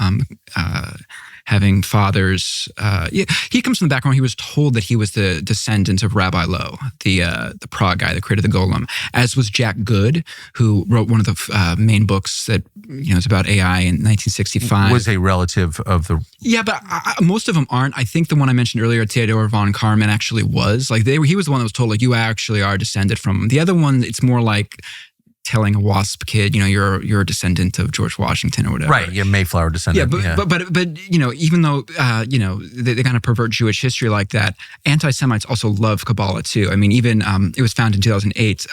having fathers. He comes from the background. He was told that he was the descendant of Rabbi Lowe, the Prague guy that created the Golem, as was Jack Good, who wrote one of the main books that is about AI in 1965. Was a relative of the. Yeah, but most of them aren't. I think the one I mentioned earlier, Theodor von Karman, actually was. He was the one that was told, you actually are descended from him. The other one, it's more like telling a WASP kid, you're a descendant of George Washington or whatever. Right, Mayflower descendant. But even though they kind of pervert Jewish history like that, anti-Semites also love Kabbalah too. I mean, even it was found in 2008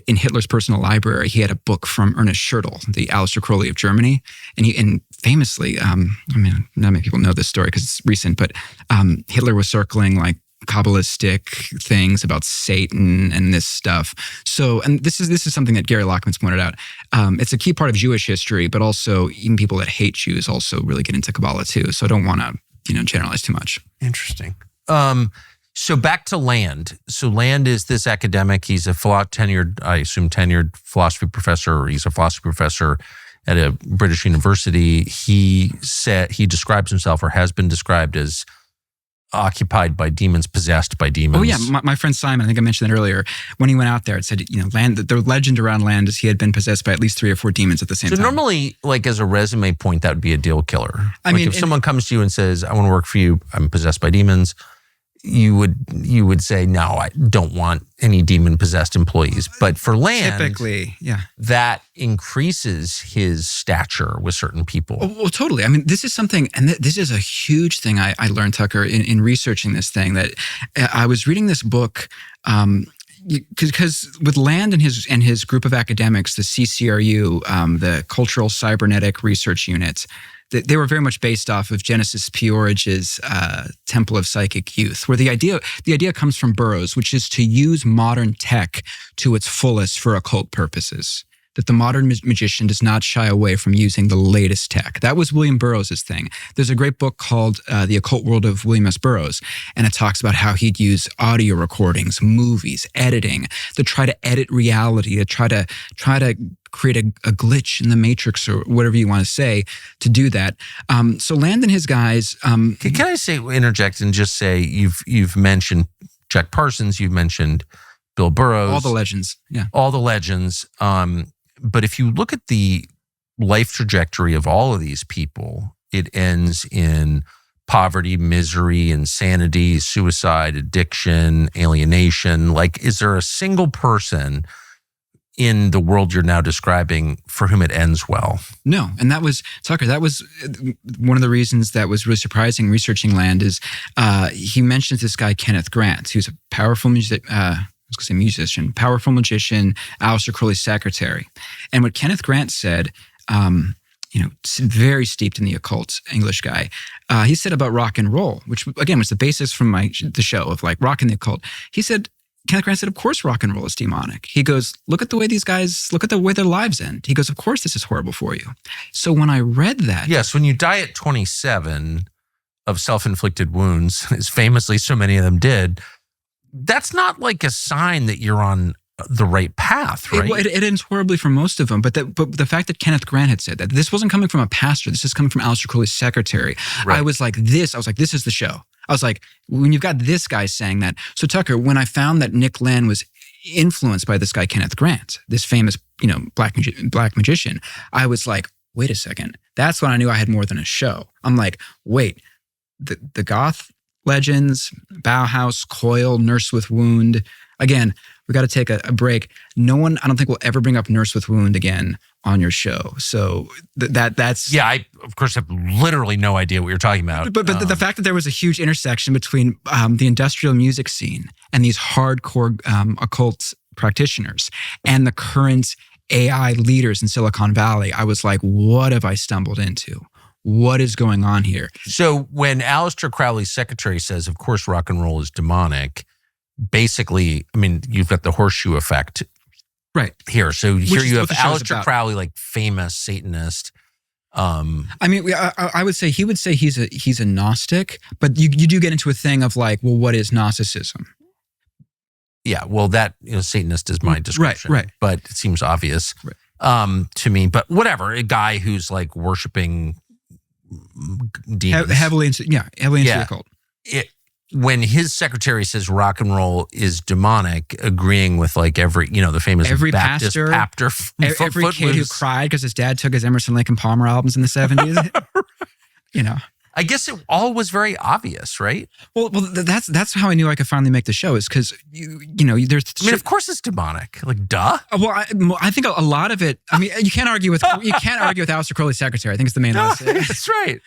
in Hitler's personal library. He had a book from Ernest Schertl, the Aleister Crowley of Germany, and famously, not many people know this story because it's recent, but Hitler was circling Kabbalistic things about Satan and this stuff. So, and this is something that Gary Lockman's pointed out. It's a key part of Jewish history, but also even people that hate Jews also really get into Kabbalah too. So I don't want to, generalize too much. Interesting. So back to Land. So Land is this academic. He's a tenured philosophy professor. He's a philosophy professor at a British university. He describes himself, or has been described, as occupied by demons, possessed by demons. Oh yeah, my friend Simon, I think I mentioned that earlier. When he went out there, it said, Land. The legend around Land is he had been possessed by at least 3 or 4 demons at the same time. So normally, as a resume point, that would be a deal killer. If someone comes to you and says, "I want to work for you. I'm possessed by demons," you would say, "No, I don't want any demon-possessed employees." But for Land, typically, yeah, that increases his stature with certain people. Oh, totally. I mean, this is something, and this is a huge thing I learned, Tucker, in researching this thing, that I was reading this book, because with Land and his group of academics, the CCRU, the Cultural Cybernetic Research Unit, they were very much based off of Genesis P-Orridge's Temple of Psychic Youth, where the idea comes from Burroughs, which is to use modern tech to its fullest for occult purposes. That the modern magician does not shy away from using the latest tech. That was William Burroughs' thing. There's a great book called The Occult World of William S. Burroughs, and it talks about how he'd use audio recordings, movies, editing to try to edit reality, to try to create a glitch in the matrix, or whatever you want to say, to do that. So Land and his guys. Can I interject and just say you've mentioned Jack Parsons, you've mentioned Bill Burroughs. All the legends. Yeah. All the legends. But if you look at the life trajectory of all of these people, it ends in poverty, misery, insanity, suicide, addiction, alienation. Like, is there a single person in the world you're now describing for whom it ends well? No. And that was, Tucker, that was one of the reasons that was really surprising researching Land is he mentions this guy, Kenneth Grant, who's a powerful musician, powerful magician, Aleister Crowley's secretary. And what Kenneth Grant said, very steeped in the occult English guy, he said about rock and roll, which again was the basis from the show of like rock and the occult. He said, Kenneth Grant said, of course rock and roll is demonic. He goes, look at the way their lives end. He goes, of course this is horrible for you. So when I read that. Yes, when you die at 27 of self-inflicted wounds, as famously so many of them did, that's not like a sign that you're on the right path, right? It ends horribly for most of them, but the fact that Kenneth Grant had said that, this wasn't coming from a pastor, this is coming from Aleister Crowley's secretary. Right. I was like, this is the show. I was like, when you've got this guy saying that. So Tucker, when I found that Nick Land was influenced by this guy, Kenneth Grant, this famous, black magician, I was like, wait a second. That's when I knew I had more than a show. I'm like, wait, the goth legends, Bauhaus, Coil, Nurse with Wound. Again, we got to take a break. No one, I don't think, will ever bring up Nurse with Wound again on your show. So that's... Yeah, I, of course, have literally no idea what you're talking about. But the fact that there was a huge intersection between the industrial music scene and these hardcore occult practitioners and the current AI leaders in Silicon Valley, I was like, what have I stumbled into? What is going on here? So when Aleister Crowley's secretary says, of course, rock and roll is demonic, basically, I mean, you've got the horseshoe effect right here. So here you have Aleister Crowley, like famous Satanist. I mean, I would say he would say he's a Gnostic, but you do get into a thing of like, well, what is Gnosticism? Yeah, well, that Satanist is my description, right. But it seems obvious to me. But whatever, a guy who's like worshiping demons, heavily into the occult. When his secretary says rock and roll is demonic, agreeing with like every, the famous Baptist pastor, every kid who cried because his dad took his Emerson, Lake and Palmer albums in the 70s, I guess it all was very obvious, right? Well, that's how I knew I could finally make the show is because there's. I mean, of course it's demonic. Like, duh. Well, I think a lot of it. I mean, you can't argue with Aleister Crowley's secretary. I think it's the main. That's right.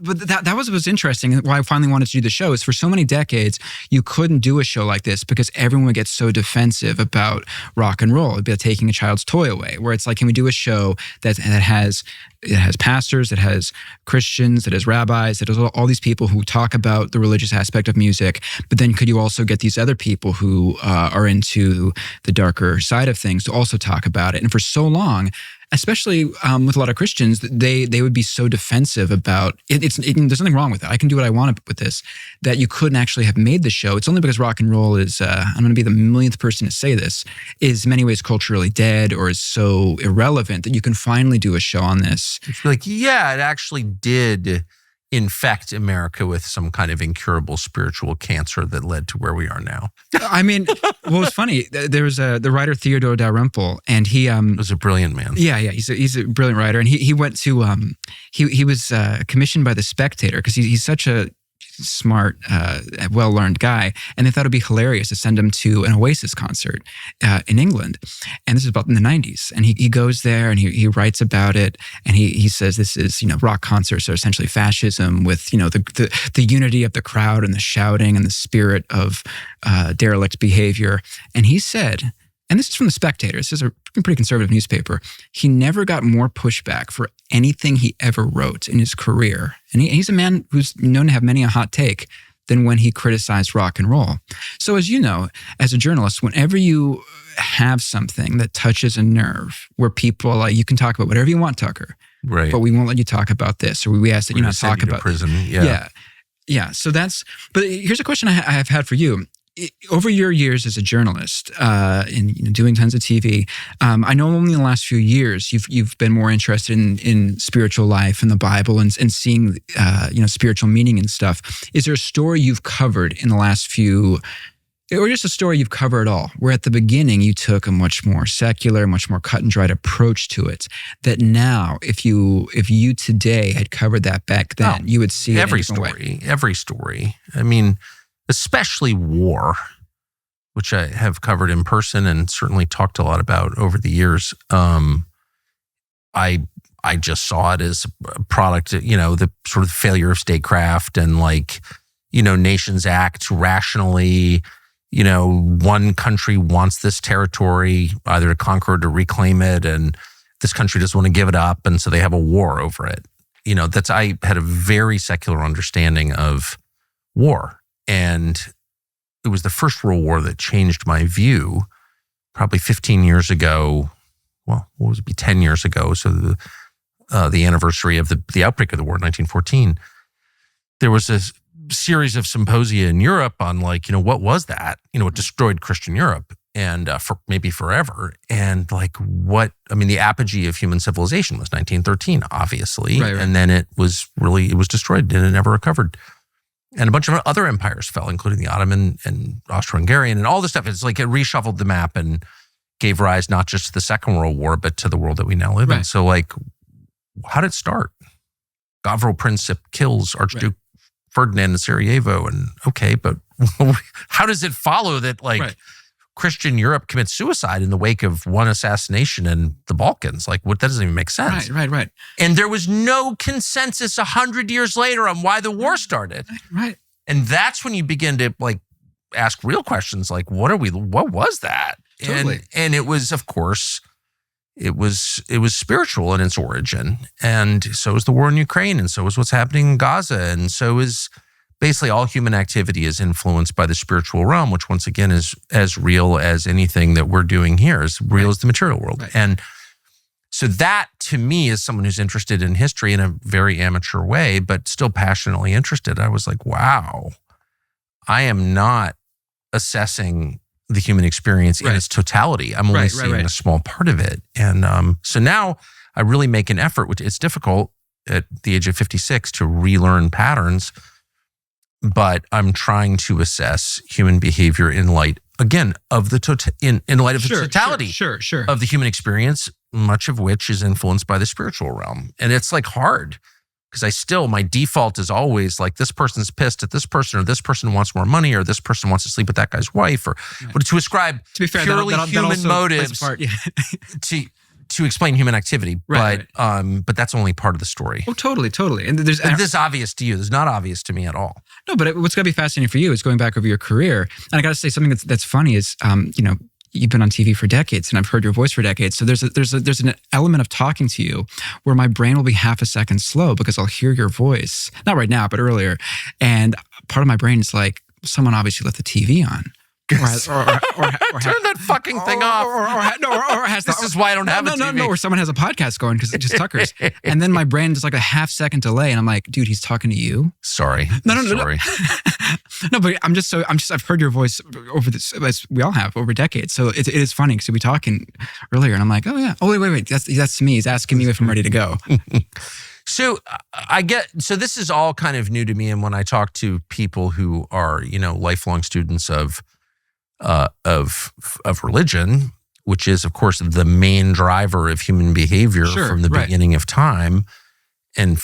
But that was what was interesting. Why I finally wanted to do the show is for so many decades you couldn't do a show like this because everyone would get so defensive about rock and roll. It'd be like taking a child's toy away. Where it's like, can we do a show that has pastors, that has Christians, that has rabbis, that has all these people who talk about the religious aspect of music, but then could you also get these other people who are into the darker side of things to also talk about it? And for so long, especially with a lot of Christians, they would be so defensive about it. There's nothing wrong with it. I can do what I want with this. That you couldn't actually have made the show. It's only because rock and roll is, I'm going to be the millionth person to say this, is in many ways culturally dead or is so irrelevant that you can finally do a show on this. It's like, yeah, it actually did infect America with some kind of incurable spiritual cancer that led to where we are now. I mean, what was funny, there was the writer Theodore Dalrymple, and he was a brilliant man. Yeah, he's a brilliant writer, and he went to he was commissioned by the Spectator because he's such a smart, well-learned guy, and they thought it'd be hilarious to send him to an Oasis concert in England. And this is about in the 90s. And he goes there and he writes about it. And he says this is, rock concerts are essentially fascism with, the unity of the crowd and the shouting and the spirit of derelict behavior. And he said, and this is from the Spectator, this is a pretty conservative newspaper, he never got more pushback for anything he ever wrote in his career. And he's a man who's known to have many a hot take than when he criticized rock and roll. So as you know, as a journalist, whenever you have something that touches a nerve where people are like, you can talk about whatever you want, Tucker, right? But we won't let you talk about this, or we ask that you not talk about prison. Yeah. So but here's a question I have had for you. Over your years as a journalist, in doing tons of TV, I know only in the last few years you've been more interested in spiritual life and the Bible and seeing spiritual meaning and stuff. Is there a story you've covered in the last few or just a story you've covered all, where at the beginning you took a much more secular, much more cut and dried approach to it, that now if you today had covered that back then, you would see every story. I mean, especially war, which I have covered in person and certainly talked a lot about over the years. I just saw it as a product, the sort of failure of statecraft and nations act rationally. One country wants this territory either to conquer or to reclaim it, and this country doesn't want to give it up, and so they have a war over it. I had a very secular understanding of war, and it was the First World War that changed my view. Probably 15 years ago, well, what would it be, 10 years ago? So the anniversary of the outbreak of the war, 1914. There was a series of symposia in Europe on what was that? It destroyed Christian Europe and for maybe forever. And the apogee of human civilization was 1913, obviously. Right. And then it was destroyed and it never recovered. And a bunch of other empires fell, including the Ottoman and Austro-Hungarian and all this stuff. It's like it reshuffled the map and gave rise not just to the Second World War, but to the world that we now live in. So how did it start? Gavril Princip kills Archduke Ferdinand in Sarajevo, and okay, but how does it follow that Christian Europe commits suicide in the wake of one assassination in the Balkans? That doesn't even make sense. Right. And there was no consensus 100 years later on why the war started. Right. And that's when you begin to ask real questions what was that? Totally. And it was, of course, it was spiritual in its origin. And so is the war in Ukraine, and so is what's happening in Gaza, and so is basically all human activity is influenced by the spiritual realm, which once again is as real as anything that we're doing here, as real as the material world. Right. And so that, to me, as someone who's interested in history in a very amateur way, but still passionately interested, I was like, wow, I am not assessing the human experience in its totality. I'm only seeing a small part of it. And so now I really make an effort, which it's difficult at the age of 56 to relearn patterns, but I'm trying to assess human behavior in light, again, of the in light of the totality sure. of the human experience, much of which is influenced by the spiritual realm. And it's hard, because my default is always this person's pissed at this person, or this person wants more money, or this person wants to sleep with that guy's wife, or but to ascribe to be fair, purely that human motives to explain human activity. But that's only part of the story. Oh, totally. And this is obvious to you. This is not obvious to me at all. No, but what's going to be fascinating for you is going back over your career. And I got to say something that's funny is, you've been on TV for decades, and I've heard your voice for decades. So there's an element of talking to you where my brain will be half a second slow because I'll hear your voice, not right now, but earlier. And part of my brain is someone obviously left the TV on. Or turn that fucking thing off. This is why I don't have a TV. No, or someone has a podcast going because it just Tucker's. And then my brain is a half second delay, and I'm like, dude, he's talking to you. Sorry. Sorry. No, but I've heard your voice over this, as we all have, over decades. So it is funny because we talking earlier, and I'm like, oh yeah. Oh wait, that's me. He's asking me if I'm ready to go. So this is all kind of new to me, and when I talk to people who are lifelong students of religion, which is, of course, the main driver of human behavior from the beginning of time. And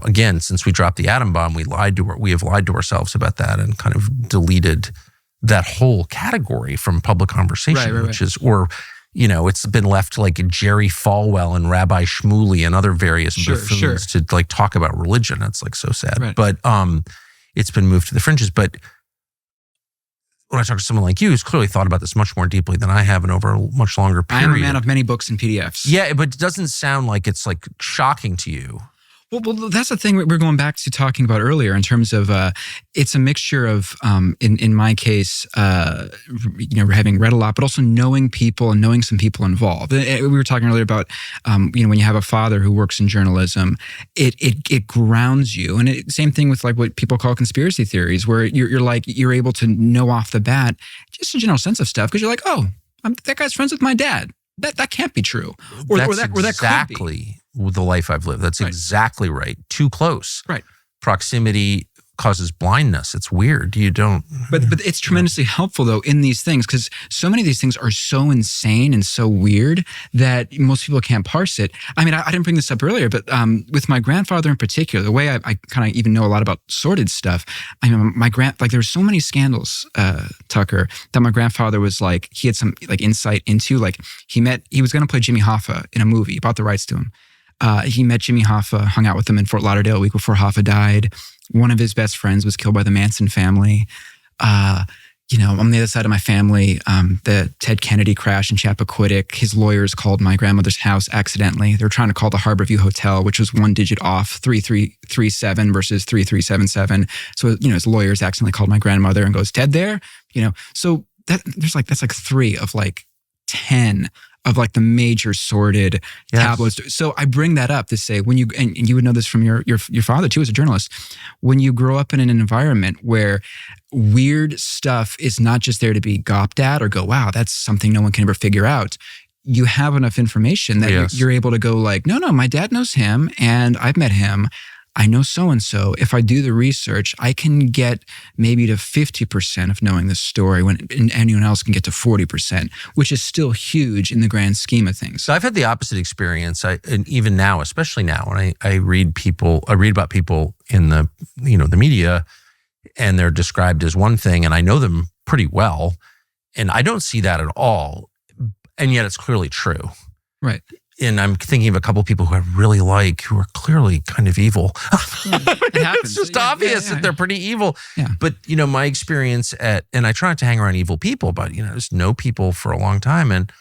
again, since we dropped the atom bomb, we have lied to ourselves about that and kind of deleted that whole category from public conversation, which is, it's been left Jerry Falwell and Rabbi Shmuley and other various buffoons to talk about religion. It's so sad, but it's been moved to the fringes. But when I talk to someone like you who's clearly thought about this much more deeply than I have and over a much longer period. I am a man of many books and PDFs. Yeah, but it doesn't sound like it's shocking to you. Well, that's the thing we're going back to talking about earlier in terms of it's a mixture of, in my case, having read a lot, but also knowing people and knowing some people involved. We were talking earlier about, when you have a father who works in journalism, it grounds you. And same thing with what people call conspiracy theories, where you're able to know off the bat just a general sense of stuff because you're like, oh, that guy's friends with my dad. That can't be true. Or that exactly the life I've lived. That's exactly right. Too close. Right. Proximity causes blindness. It's weird. You don't. But it's tremendously helpful though in these things, because so many of these things are so insane and so weird that most people can't parse it. I mean, I didn't bring this up earlier, but with my grandfather in particular, the way I kind of even know a lot about sordid stuff. I mean, there were so many scandals, Tucker, that my grandfather was like, he had some like insight into. Like he was going to play Jimmy Hoffa in a movie. He bought the rights to him. He met Jimmy Hoffa, hung out with him in Fort Lauderdale a week before Hoffa died. One of his best friends was killed by the Manson family. On the other side of my family, the Ted Kennedy crash in Chappaquiddick, his lawyers called my grandmother's house accidentally. They were trying to call the Harborview Hotel, which was one digit off, 3337 versus 3377. So, his lawyers accidentally called my grandmother and goes, Ted there? So that's like 3 of like 10 of like the major sordid tabloids. So I bring that up to say, when and you would know this from your father too as a journalist, when you grow up in an environment where weird stuff is not just there to be gawped at or go, wow, that's something no one can ever figure out. You have enough information that you're able to go like, no, my dad knows him and I've met him. I know so-and-so. If I do the research, I can get maybe to 50% of knowing the story when anyone else can get to 40%, which is still huge in the grand scheme of things. So I've had the opposite experience. And even now, especially now, when I read about people in the media, and they're described as one thing, and I know them pretty well, and I don't see that at all. And yet it's clearly true. Right. And I'm thinking of a couple of people who I really like who are clearly kind of evil. It happens. It's just obvious that they're pretty evil. Yeah. But, my experience and I try not to hang around evil people, but, I just know people for a long time. And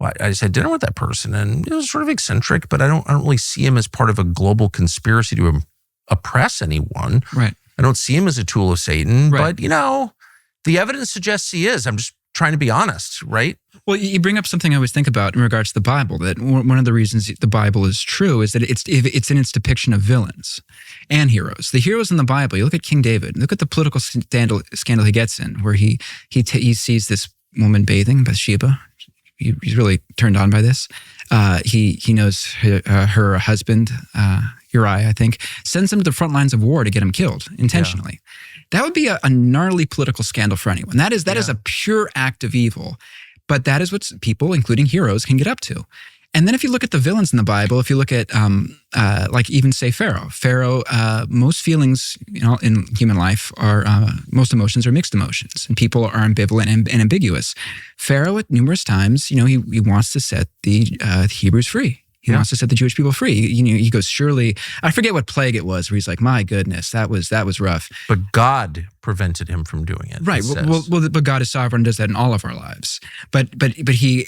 I just had dinner with that person and it was sort of eccentric, but I don't really see him as part of a global conspiracy to oppress anyone. Right. I don't see him as a tool of Satan, Right. but, the evidence suggests he is. I'm just trying to be honest, right? Well, you bring up something I always think about in regards to the Bible, that one of the reasons the Bible is true is that it's in its depiction of villains and heroes. The heroes in the Bible, you look at King David, look at the political scandal he gets in, where he sees this woman bathing, Bathsheba. He's really turned on by this. He knows her husband, Uriah, I think, sends him to the front lines of war to get him killed intentionally. Yeah. That would be a gnarly political scandal for anyone. That is a pure act of evil. But that is what people, including heroes, can get up to. And then if you look at the villains in the Bible, if you look at like even say Pharaoh, most feelings in human life are, most emotions are mixed emotions, and people are ambivalent and ambiguous. Pharaoh at numerous times, he wants to set the Hebrews free. He wants to set the Jewish people free. He goes, surely, I forget what plague it was, where he's like, my goodness, that was rough. But God prevented him from doing it. Right. But God is sovereign and does that in all of our lives. But he,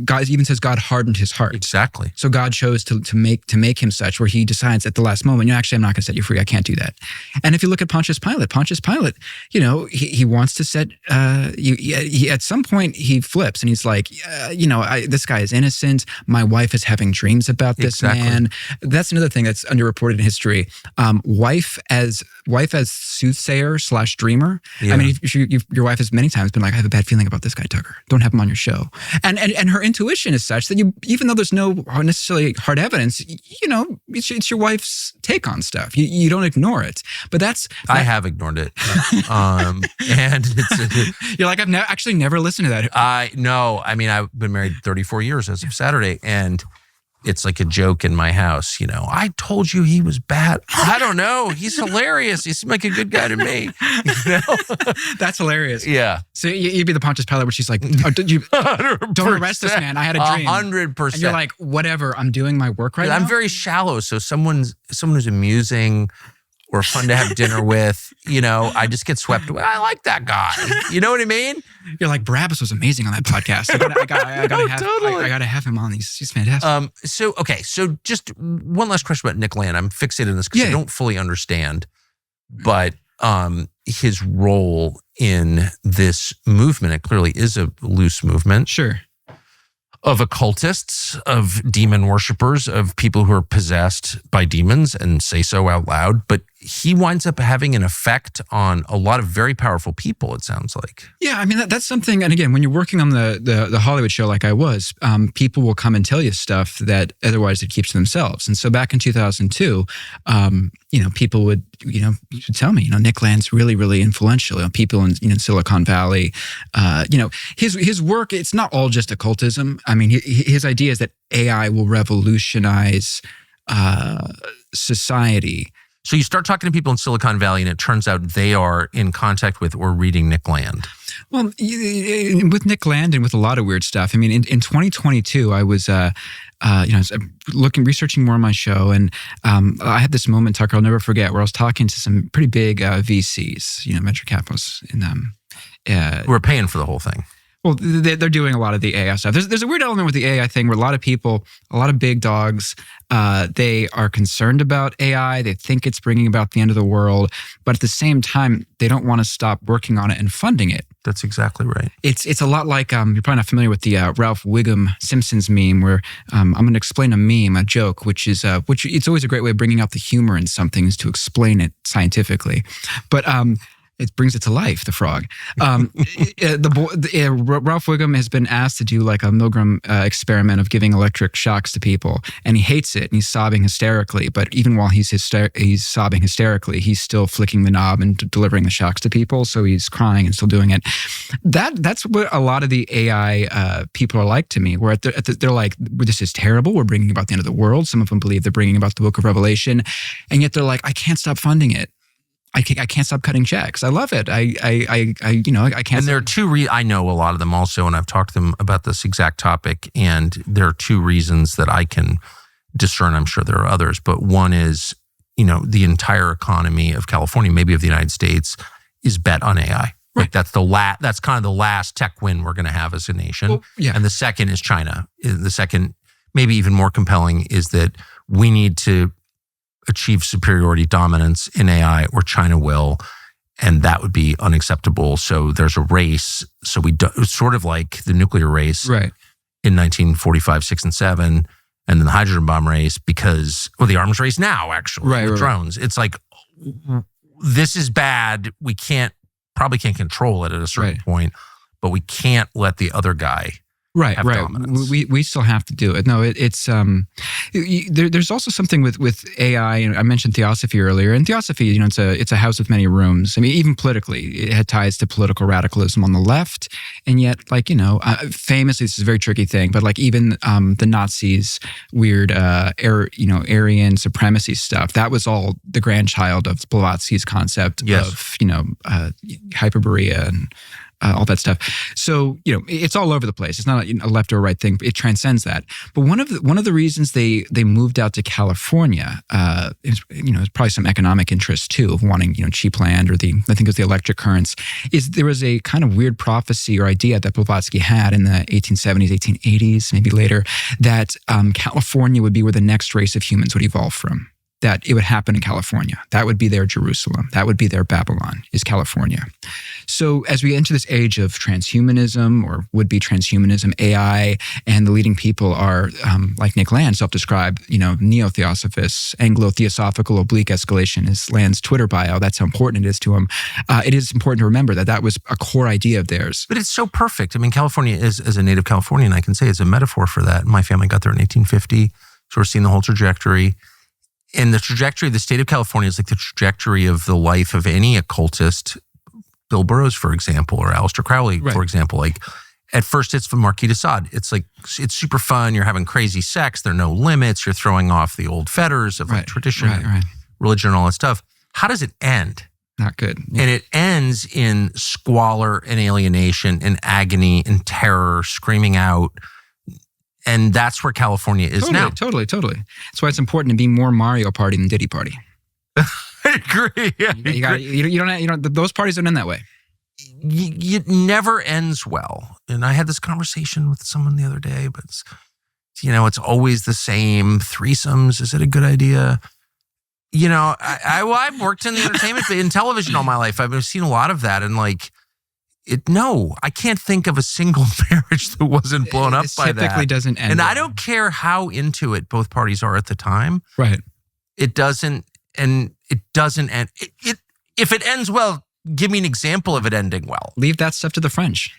God even says God hardened his heart. Exactly. So God chose to make him such, where he decides at the last moment, actually, I'm not going to set you free. I can't do that. And if you look at Pontius Pilate, he wants to set, at some point he flips and he's like, this guy is innocent. My wife is having dreams about this man. That's another thing that's underreported in history. Wife as soothsayer / dreamer. Yeah. I mean, your wife has many times been like, I have a bad feeling about this guy, Tucker. Don't have him on your show. And her intuition is such that even though there's no necessarily hard evidence, it's your wife's take on stuff. You don't ignore it. But I have ignored it. And it's you're like, I've actually never listened to that. No. I mean, I've been married 34 years as of Saturday, and it's like a joke in my house. I told you he was bad. I don't know. He's hilarious. He seemed like a good guy to me. That's hilarious. Yeah. So you'd be the Pontius Pilate where she's like, don't arrest this man. I had a dream. 100%. And you're like, whatever. I'm doing my work right now. I'm very shallow. So someone who's amusing or fun to have dinner with, I just get swept away. I like that guy. You know what I mean? You're like, Barabbas was amazing on that podcast. I gotta have him on. He's fantastic. So just one last question about Nick Land. I'm fixated on this because I don't fully understand, but his role in this movement, it clearly is a loose movement. Sure. Of occultists, of demon worshipers, of people who are possessed by demons and say so out loud. But he winds up having an effect on a lot of very powerful people, it sounds like. Yeah, I mean, that's something. And again, when you're working on the Hollywood show like I was, people will come and tell you stuff that otherwise they'd keep to themselves. And so back in 2002, people would, tell me, Nick Land's really, really influential. People in Silicon Valley, his work, it's not all just occultism. I mean, his idea is that AI will revolutionize society. So you start talking to people in Silicon Valley, and it turns out they are in contact with or reading Nick Land. Well, with Nick Land and with a lot of weird stuff. I mean, in 2022, I was, researching more on my show, and I had this moment, Tucker, I'll never forget, where I was talking to some pretty big VCs, venture capitalists, who are paying for the whole thing. Well, they're doing a lot of the AI stuff. There's a weird element with the AI thing where a lot of people, a lot of big dogs, they are concerned about AI. They think it's bringing about the end of the world. But at the same time, they don't want to stop working on it and funding it. That's exactly right. It's a lot like, you're probably not familiar with the Ralph Wiggum Simpsons meme where I'm going to explain a joke, which it's always a great way of bringing out the humor in something is to explain it scientifically. But it brings it to life, the frog. Ralph Wiggum has been asked to do like a Milgram experiment of giving electric shocks to people, and he hates it, and he's sobbing hysterically. But even while he's sobbing hysterically, he's still flicking the knob and delivering the shocks to people. So he's crying and still doing it. That's what a lot of the AI people are like to me, where they're like, this is terrible. We're bringing about the end of the world. Some of them believe they're bringing about the Book of Revelation, and yet they're like, I can't stop funding it. I can't stop cutting checks. I love it. I can't. And there are two. I know a lot of them also, and I've talked to them about this exact topic. And there are two reasons that I can discern. I'm sure there are others, but one is, the entire economy of California, maybe of the United States, is bet on AI. Right. Like that's that's kind of the last tech win we're going to have as a nation. Well, yeah. And the second is China. The second, maybe even more compelling, is that we need to achieve superiority dominance in AI, or China will, and that would be unacceptable. So there's a race. So it's sort of like the nuclear race, right, in 1945, 6, and 7, and then the hydrogen bomb race the arms race now, actually, right, with drones. It's like, this is bad. We probably can't control it at a certain point, but we can't let the other guy have dominance. We still have to do it. No, it's there's also something with AI. And I mentioned theosophy earlier, and theosophy, it's a house with many rooms. I mean, even politically, it had ties to political radicalism on the left, and yet, famously, this is a very tricky thing, but even the Nazis' weird, Aryan supremacy stuff, that was all the grandchild of Blavatsky's concept of Hyperborea and all that stuff. So, it's all over the place. It's not a left or right thing. It transcends that. But one of the reasons they moved out to California, is probably some economic interest too of wanting, cheap land, or I think it was the electric currents, is there was a kind of weird prophecy or idea that Blavatsky had in the 1870s, 1880s, maybe later, that California would be where the next race of humans would evolve from. That it would happen in California. That would be their Jerusalem. That would be their Babylon, is California. So as we enter this age of transhumanism, or would-be transhumanism, AI, and the leading people are, like Nick Land, self-described, neo-theosophists, Anglo-theosophical oblique escalation is Land's Twitter bio. That's how important it is to him. It is important to remember that was a core idea of theirs. But it's so perfect. I mean, California is, as a native Californian, I can say, is a metaphor for that. My family got there in 1850, so we're seeing the whole trajectory. And the trajectory of the state of California is like the trajectory of the life of any occultist, Bill Burroughs, for example, or Aleister Crowley, for example. Like, at first, it's the Marquis de Sade. It's like, it's super fun. You're having crazy sex. There are no limits. You're throwing off the old fetters of tradition, religion, and all that stuff. How does it end? Not good. Yeah. And it ends in squalor and alienation and agony and terror, screaming out. And that's where California is now. Totally. That's why it's important to be more Mario Party than Diddy Party. I agree. You don't. Those parties don't end that way. It never ends well. And I had this conversation with someone the other day, but it's always the same. Threesomes, is it a good idea? I've worked in the entertainment, in television all my life. I've seen a lot of that, and I can't think of a single marriage that wasn't blown up by that. It typically doesn't end. And I don't care how into it both parties are at the time. Right. It doesn't and it doesn't end. If it ends well, give me an example of it ending well. Leave that stuff to the French.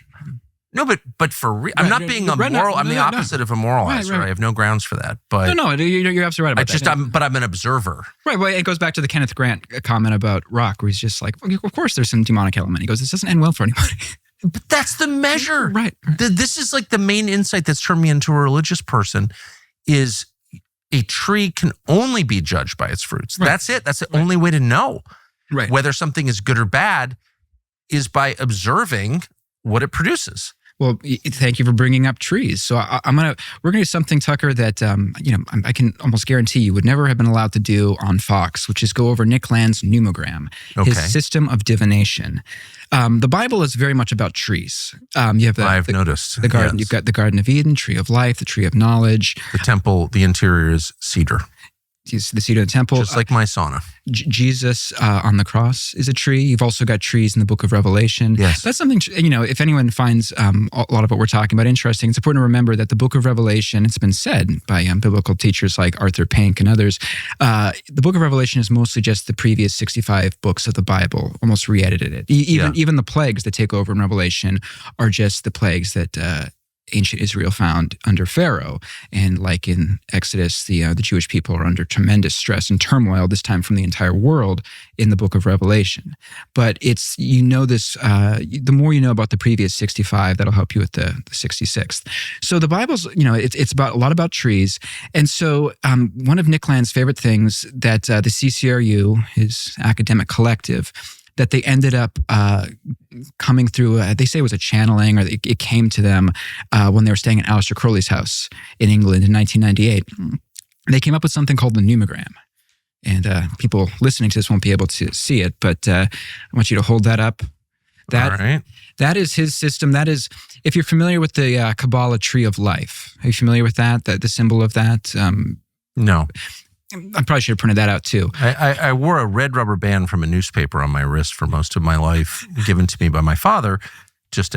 No, but for real, I'm not being a moral. I'm the opposite of a moralizer. Right. I have no grounds for that. But no, you're absolutely right about that. I'm an observer. Right. Well, it goes back to the Kenneth Grant comment about rock, where he's just like, of course, there's some demonic element. He goes, this doesn't end well for anybody. But that's the measure, right? This is like the main insight that's turned me into a religious person. Is a tree can only be judged by its fruits. Right. That's it. That's the only way to know whether something is good or bad is by observing what it produces. Well, thank you for bringing up trees. So we're gonna do something, Tucker, that I can almost guarantee you would never have been allowed to do on Fox, which is go over Nick Land's numogram, his system of divination. The Bible is very much about trees. You have I've noticed the garden. Yes. You've got the Garden of Eden, Tree of Life, the Tree of Knowledge. The temple. The interior is cedar. The cedar of the temple, just like my sauna. Jesus on the cross is a tree. You've also got trees in the Book of Revelation. Yes, that's something. If anyone finds a lot of what we're talking about interesting, it's important to remember that the Book of Revelation. It's been said by biblical teachers like Arthur Pink and others. The Book of Revelation is mostly just the previous 65 books of the Bible, almost re-edited it. Even the plagues that take over in Revelation are just the plagues that ancient Israel found under Pharaoh. And like in Exodus, the Jewish people are under tremendous stress and turmoil, this time from the entire world, in the Book of Revelation. But it's, this, the more you know about the previous 65, that'll help you with the 66th. So the Bible's, it's about a lot about trees. And so one of Nick Land's favorite things that the CCRU, his academic collective, that they ended up coming through, they say it was a channeling, or it came to them when they were staying at Aleister Crowley's house in England in 1998. They came up with something called the numogram. And people listening to this won't be able to see it, but I want you to hold that up. That is his system. That is, if you're familiar with the Kabbalah Tree of Life, are you familiar with that? The symbol of that? No. I probably should have printed that out too. I wore a red rubber band from a newspaper on my wrist for most of my life, given to me by my father, just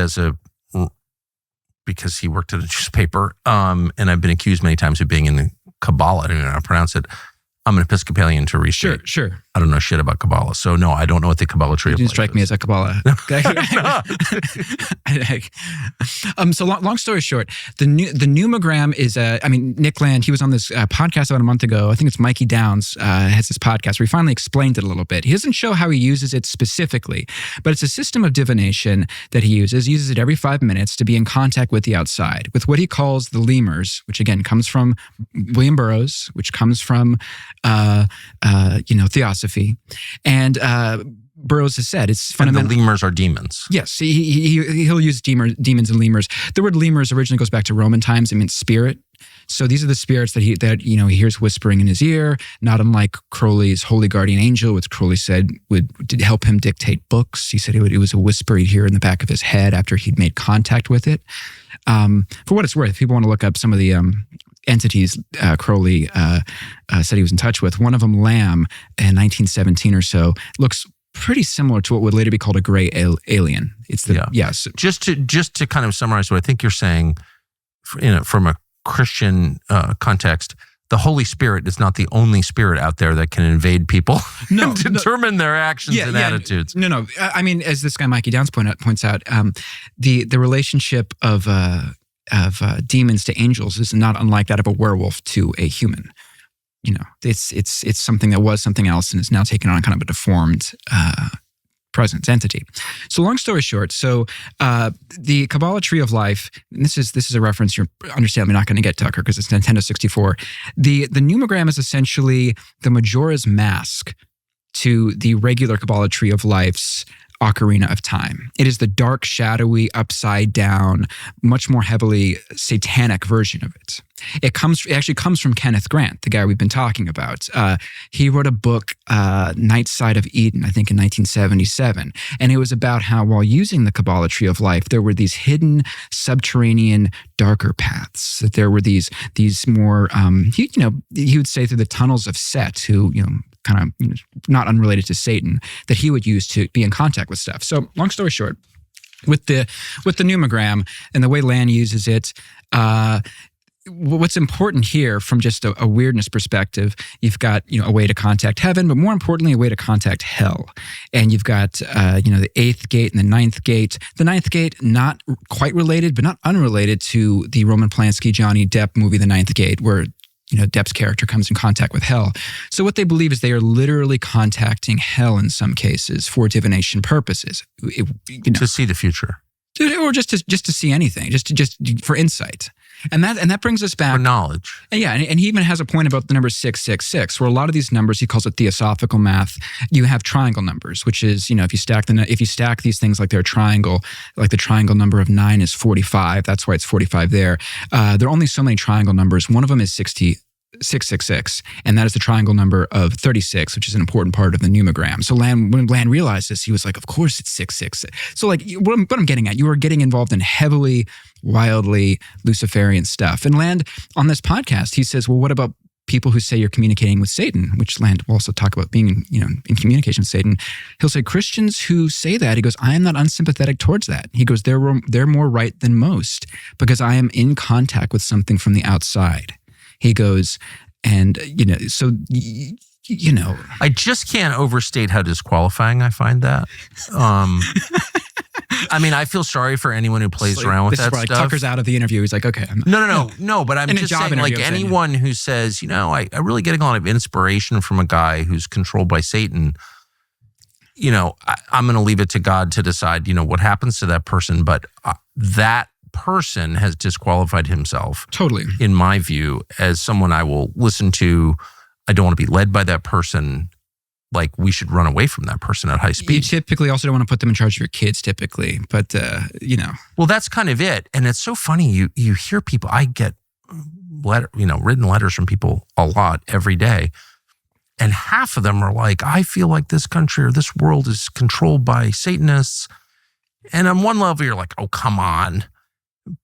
because he worked at a newspaper. And I've been accused many times of being in the Kabbalah. I don't know how to pronounce it. I'm an Episcopalian to restate. Sure. I don't know shit about Kabbalah. So no, I don't know what the Kabbalah Tree of Life is. You didn't strike me as a Kabbalah. So long story short, the numogram is Nick Land, he was on this podcast about a month ago. I think it's Mikey Downs has this podcast where he finally explained it a little bit. He doesn't show how he uses it specifically, but it's a system of divination that he uses. He uses it every 5 minutes to be in contact with the outside, with what he calls the lemurs, which again comes from William Burroughs, which comes from theosophy. And Burroughs has said it's fundamental. And the lemurs are demons. Yes, he'll use demons and lemurs. The word lemurs originally goes back to Roman times. It means spirit. So these are the spirits that he hears whispering in his ear, not unlike Crowley's holy guardian angel, which Crowley said would help him dictate books. He said it was a whisper he'd hear in the back of his head after he'd made contact with it. For what it's worth, if people want to look up some of the entities Crowley said he was in touch with, one of them, Lamb, in 1917 or so, looks pretty similar to what would later be called a gray alien. It's yes. Just to kind of summarize what I think you're saying, from a Christian context, the Holy Spirit is not the only spirit out there that can invade people and determine their actions and attitudes. No. I mean, as this guy Mikey Downs points out, the relationship of demons to angels is not unlike that of a werewolf to a human. It's something that was something else and is now taken on kind of a deformed presence entity. So long story short, the Kabbalah Tree of Life, and this is a reference you're understandably not going to get, Tucker, because it's Nintendo 64. The numogram is essentially the Majora's Mask to the regular Kabbalah Tree of Life's Ocarina of Time. It is the dark, shadowy, upside down, much more heavily satanic version of it. It actually comes from Kenneth Grant, the guy we've been talking about. He wrote a book, Night Side of Eden, I think in 1977. And it was about how while using the Kabbalah Tree of Life, there were these hidden subterranean darker paths. That there were these more, he would say through the tunnels of Set, who, kind of not unrelated to Satan, that he would use to be in contact with stuff. So long story short, with the numogram and the way Land uses it, what's important here from just a weirdness perspective, you've got, a way to contact heaven, but more importantly, a way to contact hell. And you've got, the 8th gate and the 9th gate. The 9th gate, not quite related, but not unrelated to the Roman Polanski, Johnny Depp movie, The 9th Gate, where Depp's character comes in contact with hell. So what they believe is they are literally contacting hell in some cases for divination purposes. To see the future. Or just to see anything, just for insight. And that brings us back for knowledge. And and he even has a point about the number 666, where a lot of these numbers, he calls it theosophical math. You have triangle numbers, which is, if you stack these things like they're a triangle, like the triangle number of 9 is 45. That's why it's 45 there. There are only so many triangle numbers. One of them is 666, and that is the triangle number of 36, which is an important part of the numogram. So when Land realized this, he was like, of course it's 666. So what I'm getting at, you are getting involved in heavily, wildly Luciferian stuff. And Land, on this podcast, he says, well, what about people who say you're communicating with Satan, which Land will also talk about being, in communication with Satan. He'll say Christians who say that, he goes, I am not unsympathetic towards that. He goes, they're more right than most because I am in contact with something from the outside. He goes, and, I just can't overstate how disqualifying I find that. I feel sorry for anyone who plays around with that stuff. Tucker's out of the interview. He's like, okay. No, but I'm just saying, like anyone who says, I really get a lot of inspiration from a guy who's controlled by Satan, I'm going to leave it to God to decide, what happens to that person. But that person has disqualified himself. Totally. In my view, as someone I will listen to. I don't want to be led by that person. Like, we should run away from that person at high speed. You typically also don't want to put them in charge of your kids, typically. But, Well, that's kind of it. And it's so funny. You hear people, I get written letters from people a lot every day. And half of them are like, I feel like this country or this world is controlled by Satanists. And on one level, you're like, oh, come on.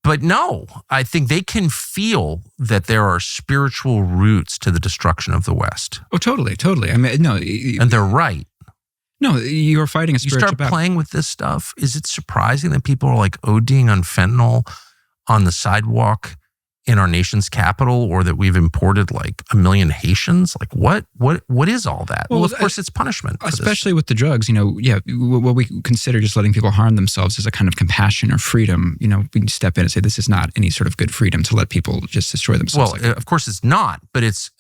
But no, I think they can feel that there are spiritual roots to the destruction of the West. Oh, totally. No. And they're right. No, you're fighting a spiritual battle. You start playing with this stuff. Is it surprising that people are like ODing on fentanyl on the sidewalk in our nation's capital, or that we've imported like 1 million Haitians? Like what is all that? Well, of course, it's punishment. Especially with the drugs, what we consider just letting people harm themselves as a kind of compassion or freedom. We can step in and say, this is not any sort of good freedom to let people just destroy themselves. Well, of course it's not, but it's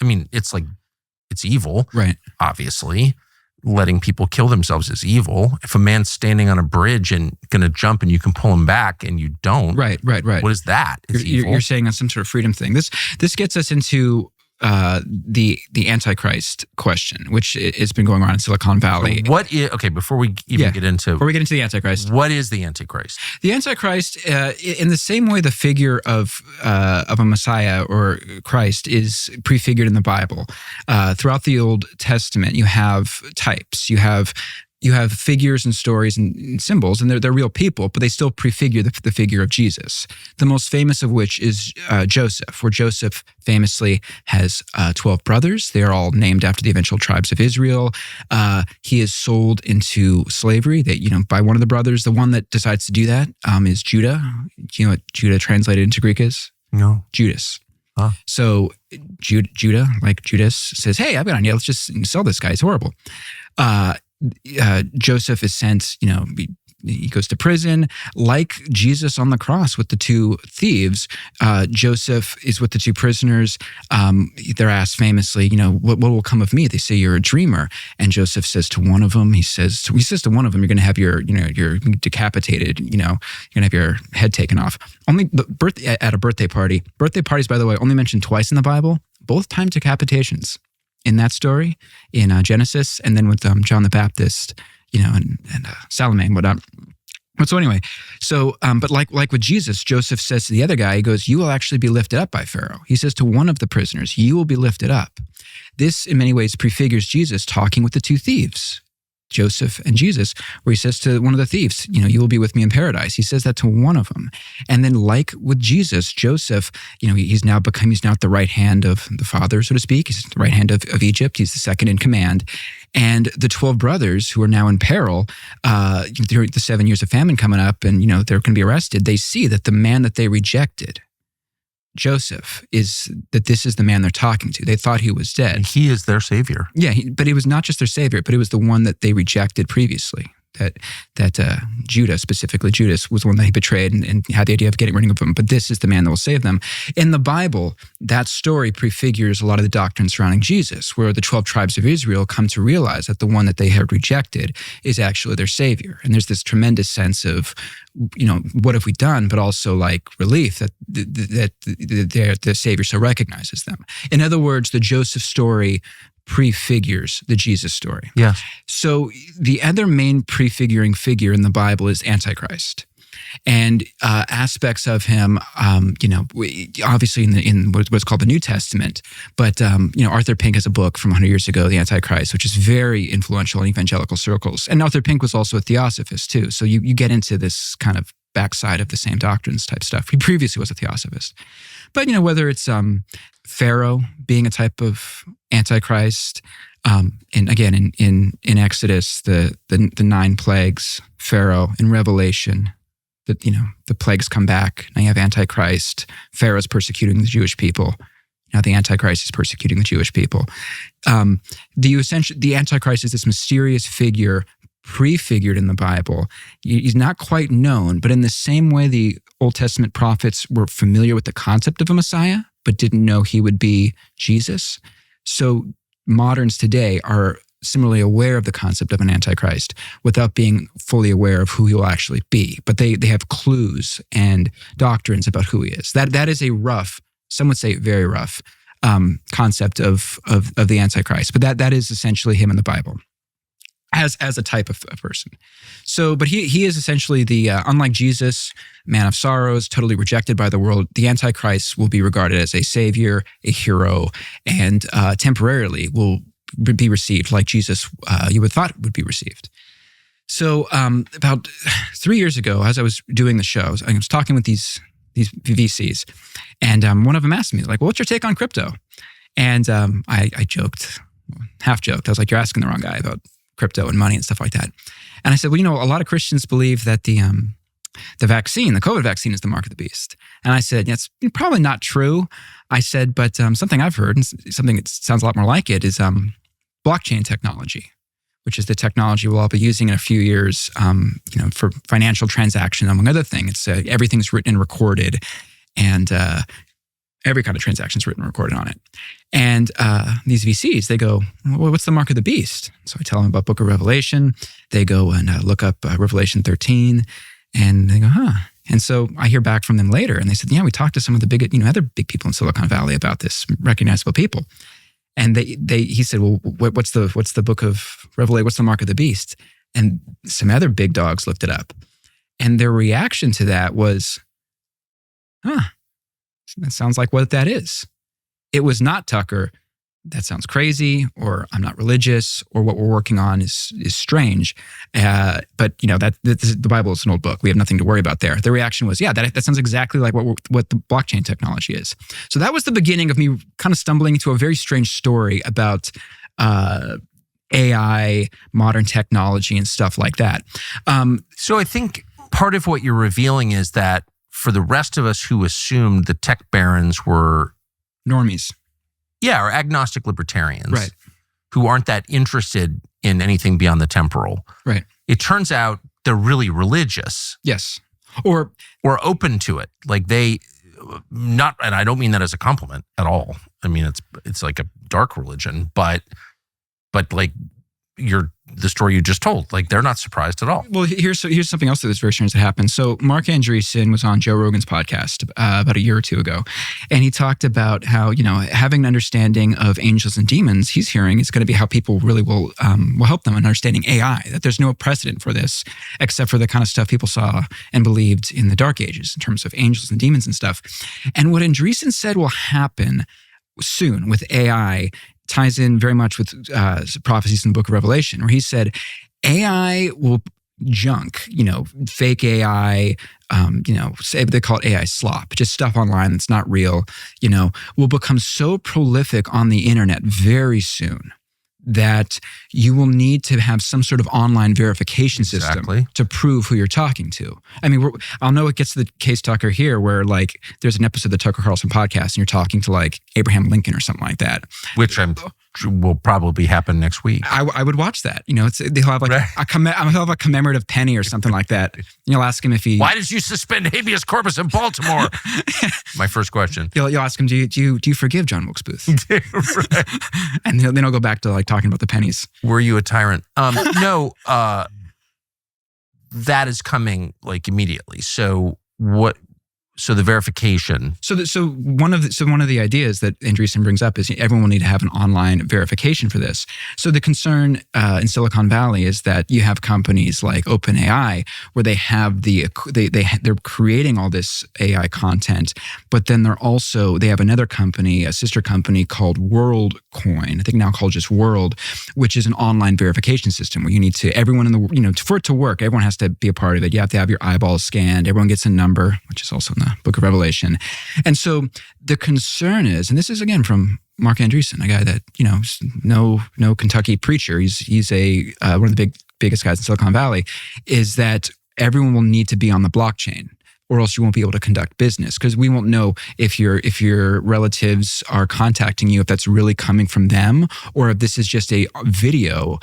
evil. Right. Obviously. Letting people kill themselves is evil. If a man's standing on a bridge and going to jump and you can pull him back and you don't. Right. What is that? It's evil. You're saying on some sort of freedom thing. This gets us into the Antichrist question, which has been going on in Silicon Valley. Before we get into the Antichrist, what is the Antichrist? The Antichrist, in the same way the figure of a Messiah or Christ is prefigured in the Bible. Throughout the Old Testament, you have types. You have figures and stories and symbols, and they're real people, but they still prefigure the figure of Jesus. The most famous of which is Joseph, where Joseph famously has 12 brothers. They are all named after the eventual tribes of Israel. He is sold into slavery by one of the brothers. The one that decides to do that is Judah. Do you know what Judah translated into Greek is? No. Judas. Huh. So Judah, like Judas, says, hey, I've got an idea. Let's just sell this guy. It's horrible. Joseph is sent, he goes to prison. Like Jesus on the cross with the 2 thieves, Joseph is with the 2 prisoners. They're asked famously, what will come of me? They say, you're a dreamer. And Joseph says to one of them, he says to one of them, you're going to have you're decapitated, you're going to have your head taken off. Only at a birthday party. Birthday parties, by the way, only mentioned twice in the Bible, both times decapitations. In that story, in Genesis, and then with John the Baptist, and Salome and whatnot. But so anyway, but like with Jesus, Joseph says to the other guy, he goes, you will actually be lifted up by Pharaoh. He says to one of the prisoners, you will be lifted up. This, in many ways, prefigures Jesus talking with the 2 thieves, Joseph and Jesus, where he says to one of the thieves, you will be with me in paradise. He says that to one of them. And then like with Jesus, Joseph, he's now at the right hand of the Father, so to speak. He's at the right hand of Egypt. He's the second in command. And the 12 brothers who are now in peril, during the 7 years of famine coming up and, they're going to be arrested, they see that the man that they rejected Joseph is that this is the man they're talking to. They thought he was dead. And he is their savior. Yeah, but he was not just their savior, but he was the one that they rejected previously. That Judas, specifically Judas, was the one that he betrayed and had the idea of getting rid of him. But this is the man that will save them. In the Bible, that story prefigures a lot of the doctrine surrounding Jesus, where the 12 tribes of Israel come to realize that the one that they had rejected is actually their savior. And there's this tremendous sense of, what have we done? But also like relief that the savior so recognizes them. In other words, the Joseph story prefigures the Jesus story. Yes. So the other main prefiguring figure in the Bible is Antichrist. And aspects of him, obviously in what's called the New Testament, but Arthur Pink has a book from 100 years ago, The Antichrist, which is very influential in evangelical circles. And Arthur Pink was also a theosophist too. So you get into this kind of backside of the same doctrines type stuff. He previously was a theosophist. But whether it's Pharaoh being a type of Antichrist, and again in Exodus, the 9 plagues, Pharaoh, in Revelation, the plagues come back. Now you have Antichrist. Pharaoh's persecuting the Jewish people. Now the Antichrist is persecuting the Jewish people. The Antichrist is this mysterious figure prefigured in the Bible. He's not quite known, but in the same way the Old Testament prophets were familiar with the concept of a Messiah, but didn't know he would be Jesus. So moderns today are similarly aware of the concept of an Antichrist without being fully aware of who he will actually be. But they have clues and doctrines about who he is. That is a rough, some would say very rough, concept of the Antichrist. But that is essentially him in the Bible as a type of a person. So, but he is essentially the, unlike Jesus, man of sorrows, totally rejected by the world, the Antichrist will be regarded as a savior, a hero, and temporarily will be received like Jesus, you would thought would be received. So about 3 years ago, as I was doing the show, I was talking with these VCs, and one of them asked me, like, well, what's your take on crypto? And I joked, half joked. I was like, you're asking the wrong guy about crypto and money and stuff like that. And I said, well, a lot of Christians believe that the vaccine, the COVID vaccine, is the mark of the beast. And I said, yeah, it's probably not true. I said, but something I've heard, and something that sounds a lot more like it, is blockchain technology, which is the technology we'll all be using in a few years, for financial transaction, among other things. It's everything's written and recorded, and every kind of transaction is written and recorded on it. And these VCs, they go, well, what's the mark of the beast? So I tell them about Book of Revelation. They go and look up Revelation 13, and they go, huh. And so I hear back from them later, and they said, yeah, we talked to some of the big, other big people in Silicon Valley about this, recognizable people. And he said, well, what's the Book of Revelation? What's the mark of the beast? And some other big dogs looked it up, and their reaction to that was, huh, that sounds like what that is. It was not, Tucker, that sounds crazy, or I'm not religious, or what we're working on is strange. But the Bible is an old book. We have nothing to worry about there. The reaction was, yeah, that sounds exactly like what the blockchain technology is. So that was the beginning of me kind of stumbling into a very strange story about AI, modern technology, and stuff like that. So I think part of what you're revealing is that for the rest of us who assumed the tech barons were normies. Yeah, or agnostic libertarians, right, who aren't that interested in anything beyond the temporal. Right. It turns out they're really religious. Yes. Or open to it. Like and I don't mean that as a compliment at all. I mean, it's like a dark religion, but like the story you just told, like they're not surprised at all. Well, here's something else that's very strange that happened. So Mark Andreessen was on Joe Rogan's podcast about a year or two ago, and he talked about how having an understanding of angels and demons, he's hearing is going to be how people really will help them in understanding AI. That there's no precedent for this except for the kind of stuff people saw and believed in the Dark Ages in terms of angels and demons and stuff. And what Andreessen said will happen soon with AI ties in very much with prophecies in the Book of Revelation, where he said AI will junk, fake AI, say they call it AI slop, just stuff online that's not real, will become so prolific on the internet very soon that you will need to have some sort of online verification system to prove who you're talking to. I mean, I'll know it gets to the case, Tucker, here where like there's an episode of the Tucker Carlson podcast and you're talking to like Abraham Lincoln or something like that. Which will probably happen next week. I would watch that. You know, they'll have like he'll have a commemorative penny or something like that. And you'll ask him if he... Why did you suspend habeas corpus in Baltimore? My first question. You'll ask him, do you forgive John Wilkes Booth? And then he'll go back to like talking about the pennies. Were you a tyrant? No, that is coming like immediately. So what? So the verification. So one of the ideas that Andreessen brings up is everyone will need to have an online verification for this. So the concern in Silicon Valley is that you have companies like OpenAI where they have they're creating all this AI content, but then they have another company, a sister company called WorldCoin, I think now called just World, which is an online verification system where you need to everyone in the for it to work, everyone has to be a part of it. You have to have your eyeballs scanned. Everyone gets a number, which is also in the Book of Revelation. And so the concern is, and this is again from Mark Andreessen, a guy that, no Kentucky preacher, he's a one of the biggest guys in Silicon Valley, is that everyone will need to be on the blockchain or else you won't be able to conduct business because we won't know if your relatives are contacting you, if that's really coming from them or if this is just a video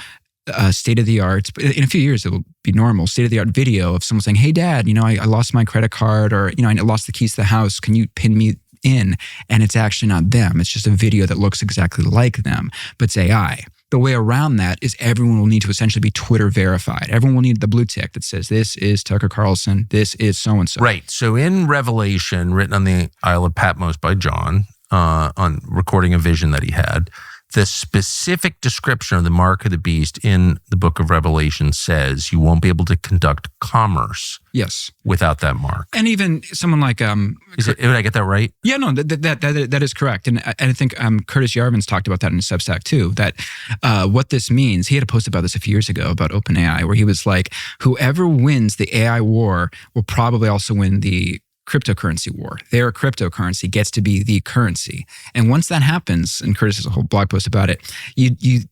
state-of-the-art, in a few years it will be normal, state-of-the-art video of someone saying, hey dad, I lost my credit card or, I lost the keys to the house. Can you pin me in? And it's actually not them. It's just a video that looks exactly like them, but it's AI. The way around that is everyone will need to essentially be Twitter verified. Everyone will need the blue tick that says, this is Tucker Carlson, this is so-and-so. Right. So in Revelation, written on the Isle of Patmos by John, on recording a vision that he had, the specific description of the mark of the beast in the book of Revelation says you won't be able to conduct commerce without that mark. And even someone like... did I get that right? Yeah, no, that is correct. And I think Curtis Yarvin's talked about that in his Substack too, that what this means, he had a post about this a few years ago about OpenAI, where he was like, whoever wins the AI war will probably also win the cryptocurrency war. Their cryptocurrency gets to be the currency. And once that happens, and Curtis has a whole blog post about it,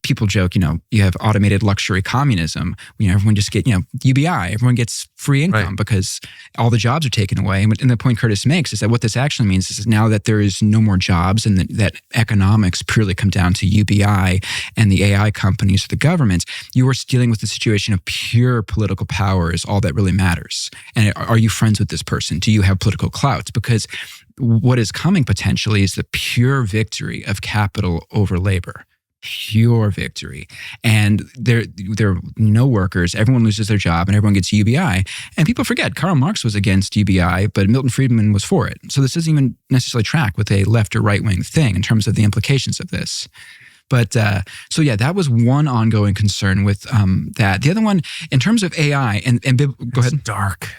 people joke, you have automated luxury communism. Everyone just get, UBI, everyone gets free income because all the jobs are taken away. And the point Curtis makes is that what this actually means is now that there is no more jobs and that economics purely come down to UBI and the AI companies or the government, you are dealing with the situation of pure political power is all that really matters. And are you friends with this person? Do you have political clout? Because what is coming potentially is the pure victory of capital over labor. Pure victory. And there are no workers, everyone loses their job and everyone gets UBI. And people forget, Karl Marx was against UBI, but Milton Friedman was for it. So this doesn't even necessarily track with a left or right-wing thing in terms of the implications of this. But that was one ongoing concern with that. The other one, in terms of AI, and go ahead. Dark.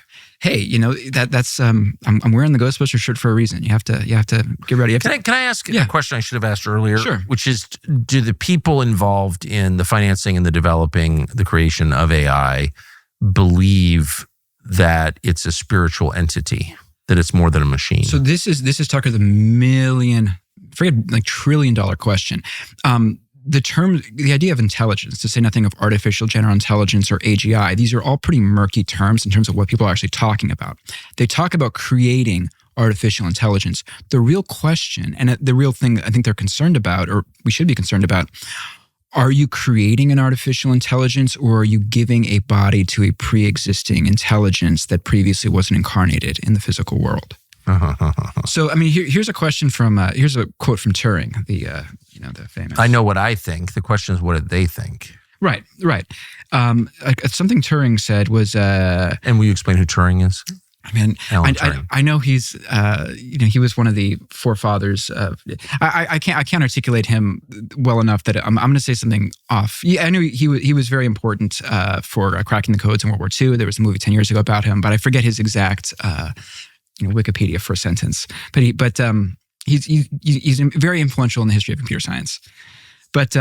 Hey, that's I'm wearing the Ghostbusters shirt for a reason. You have to get ready. Can I ask a question I should have asked earlier? Sure. Which is, do the people involved in the financing and the developing, the creation of AI believe that it's a spiritual entity, that it's more than a machine? So this is Tucker, the trillion-dollar question. The idea of intelligence, to say nothing of artificial general intelligence or AGI, these are all pretty murky terms in terms of what people are actually talking about. They talk about creating artificial intelligence. The real question, and the real thing I think they're concerned about, or we should be concerned about, are you creating an artificial intelligence or are you giving a body to a pre-existing intelligence that previously wasn't incarnated in the physical world? So, here's a question here's a quote from Turing, the famous. I know what I think. The question is, what did they think? Right. Something Turing said was. And will you explain who Turing is? Alan Turing. I know he's, he was one of the forefathers of. I can't articulate him well enough that I'm going to say something off. Yeah, I know he was very important for cracking the codes in World War II. There was a movie 10 years ago about him, but I forget his exact. Wikipedia first sentence, but he's very influential in the history of computer science. But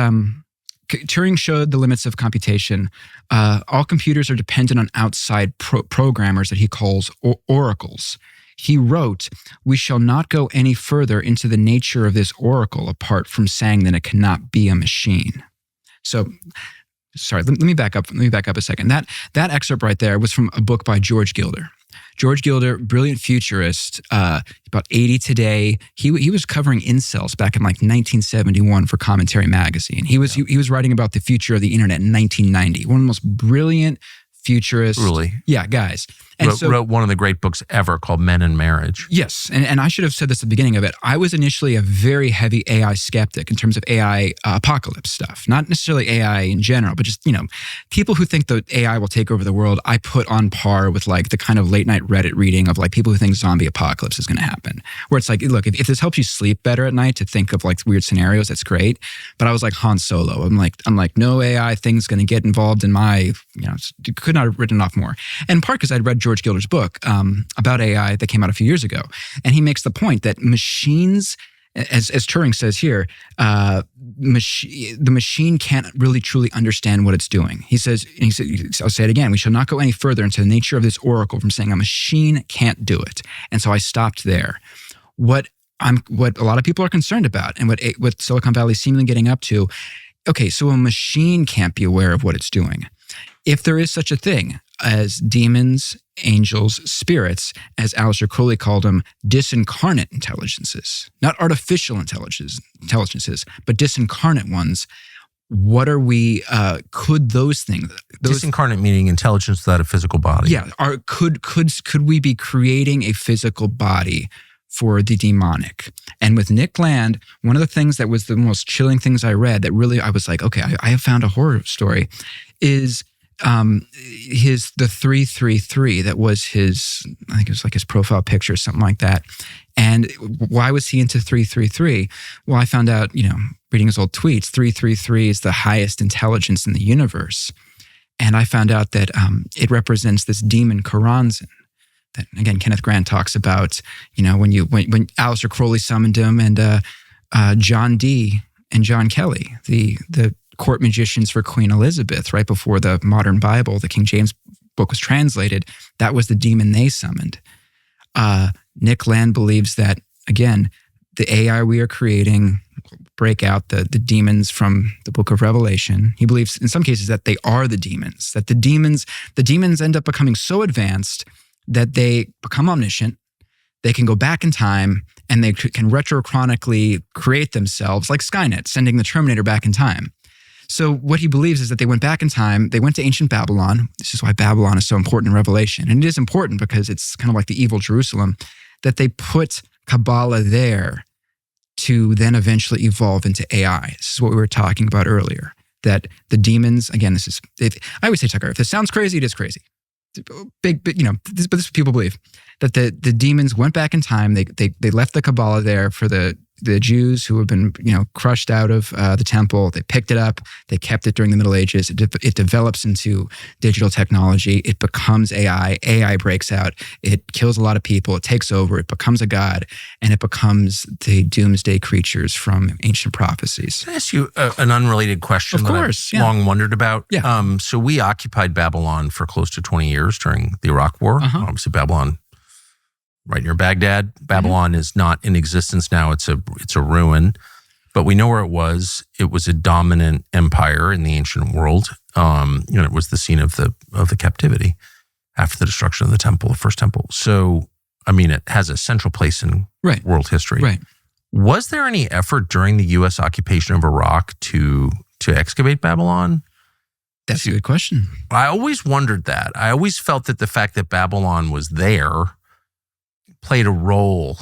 Turing showed the limits of computation. All computers are dependent on outside programmers that he calls oracles. He wrote, "We shall not go any further into the nature of this oracle apart from saying that it cannot be a machine." So, sorry, let me back up. Let me back up a second. That excerpt right there was from a book by George Gilder. George Gilder, brilliant futurist, about 80 today. He was covering incels back in like 1971 for Commentary magazine. He was writing about the future of the internet in 1990. One of the most brilliant futurists. Really? Yeah, guys. And wrote one of the great books ever called Men and Marriage. Yes. And I should have said this at the beginning of it. I was initially a very heavy AI skeptic in terms of AI apocalypse stuff. Not necessarily AI in general, but just, people who think that AI will take over the world, I put on par with like the kind of late night Reddit reading of like people who think zombie apocalypse is going to happen. Where it's like, look, if this helps you sleep better at night to think of like weird scenarios, that's great. But I was like Han Solo. I'm like, no AI thing's going to get involved in my, could not have written off more. And in part because I'd read George Gilder's book about AI that came out a few years ago. And he makes the point that machines, as Turing says here, the machine can't really truly understand what it's doing. He says, I'll say it again, we shall not go any further into the nature of this oracle from saying a machine can't do it. And so I stopped there. What a lot of people are concerned about and what Silicon Valley is seemingly getting up to, okay, so a machine can't be aware of what it's doing. If there is such a thing as demons, angels, spirits, as Aleister Crowley called them, disincarnate intelligences, not artificial intelligences, but disincarnate ones, what are we, could those things... Disincarnate meaning intelligence without a physical body. Yeah, could we be creating a physical body for the demonic? And with Nick Land, one of the things that was the most chilling things I read that really I was like, okay, I have found a horror story, is the 333. That was his, I think it was like his profile picture or something like that. And why was he into 333? Well, I found out, reading his old tweets, 333 is the highest intelligence in the universe. And I found out that it represents this demon Karanzan that, again, Kenneth Grant talks about, when Aleister Crowley summoned him, and John Dee and John Kelly, the court magicians for Queen Elizabeth, right before the modern Bible, the King James book was translated, that was the demon they summoned. Nick Land believes that, again, the AI we are creating break out the demons from the book of Revelation. He believes in some cases that they are the demons, that the demons end up becoming so advanced that they become omniscient. They can go back in time and they can retrochronically create themselves, like Skynet, sending the Terminator back in time. So what he believes is that they went back in time, they went to ancient Babylon. This is why Babylon is so important in Revelation. And it is important because it's kind of like the evil Jerusalem, that they put Kabbalah there to then eventually evolve into AI. This is what we were talking about earlier, that the demons, again, I always say, Tucker, if this sounds crazy, it is crazy. Big, but this is what people believe, that the demons went back in time. They left the Kabbalah there for the Jews who have been crushed out of the temple. They picked it up. They kept it during the Middle Ages. It develops into digital technology. It becomes AI. AI breaks out. It kills a lot of people. It takes over. It becomes a god, and it becomes the doomsday creatures from ancient prophecies. Can I ask you an unrelated question? Of course, that I've long wondered about? Yeah. So we occupied Babylon for close to 20 years during the Iraq War. Obviously, Babylon, right near Baghdad. Babylon is not in existence now. It's a ruin, but we know where it was. It was a dominant empire in the ancient world. It was the scene of the captivity after the destruction of the temple, the first temple. So, it has a central place in world history. Right. Was there any effort during the U.S. occupation of Iraq to excavate Babylon? That's a good question. I always wondered that. I always felt that the fact that Babylon was there played a role,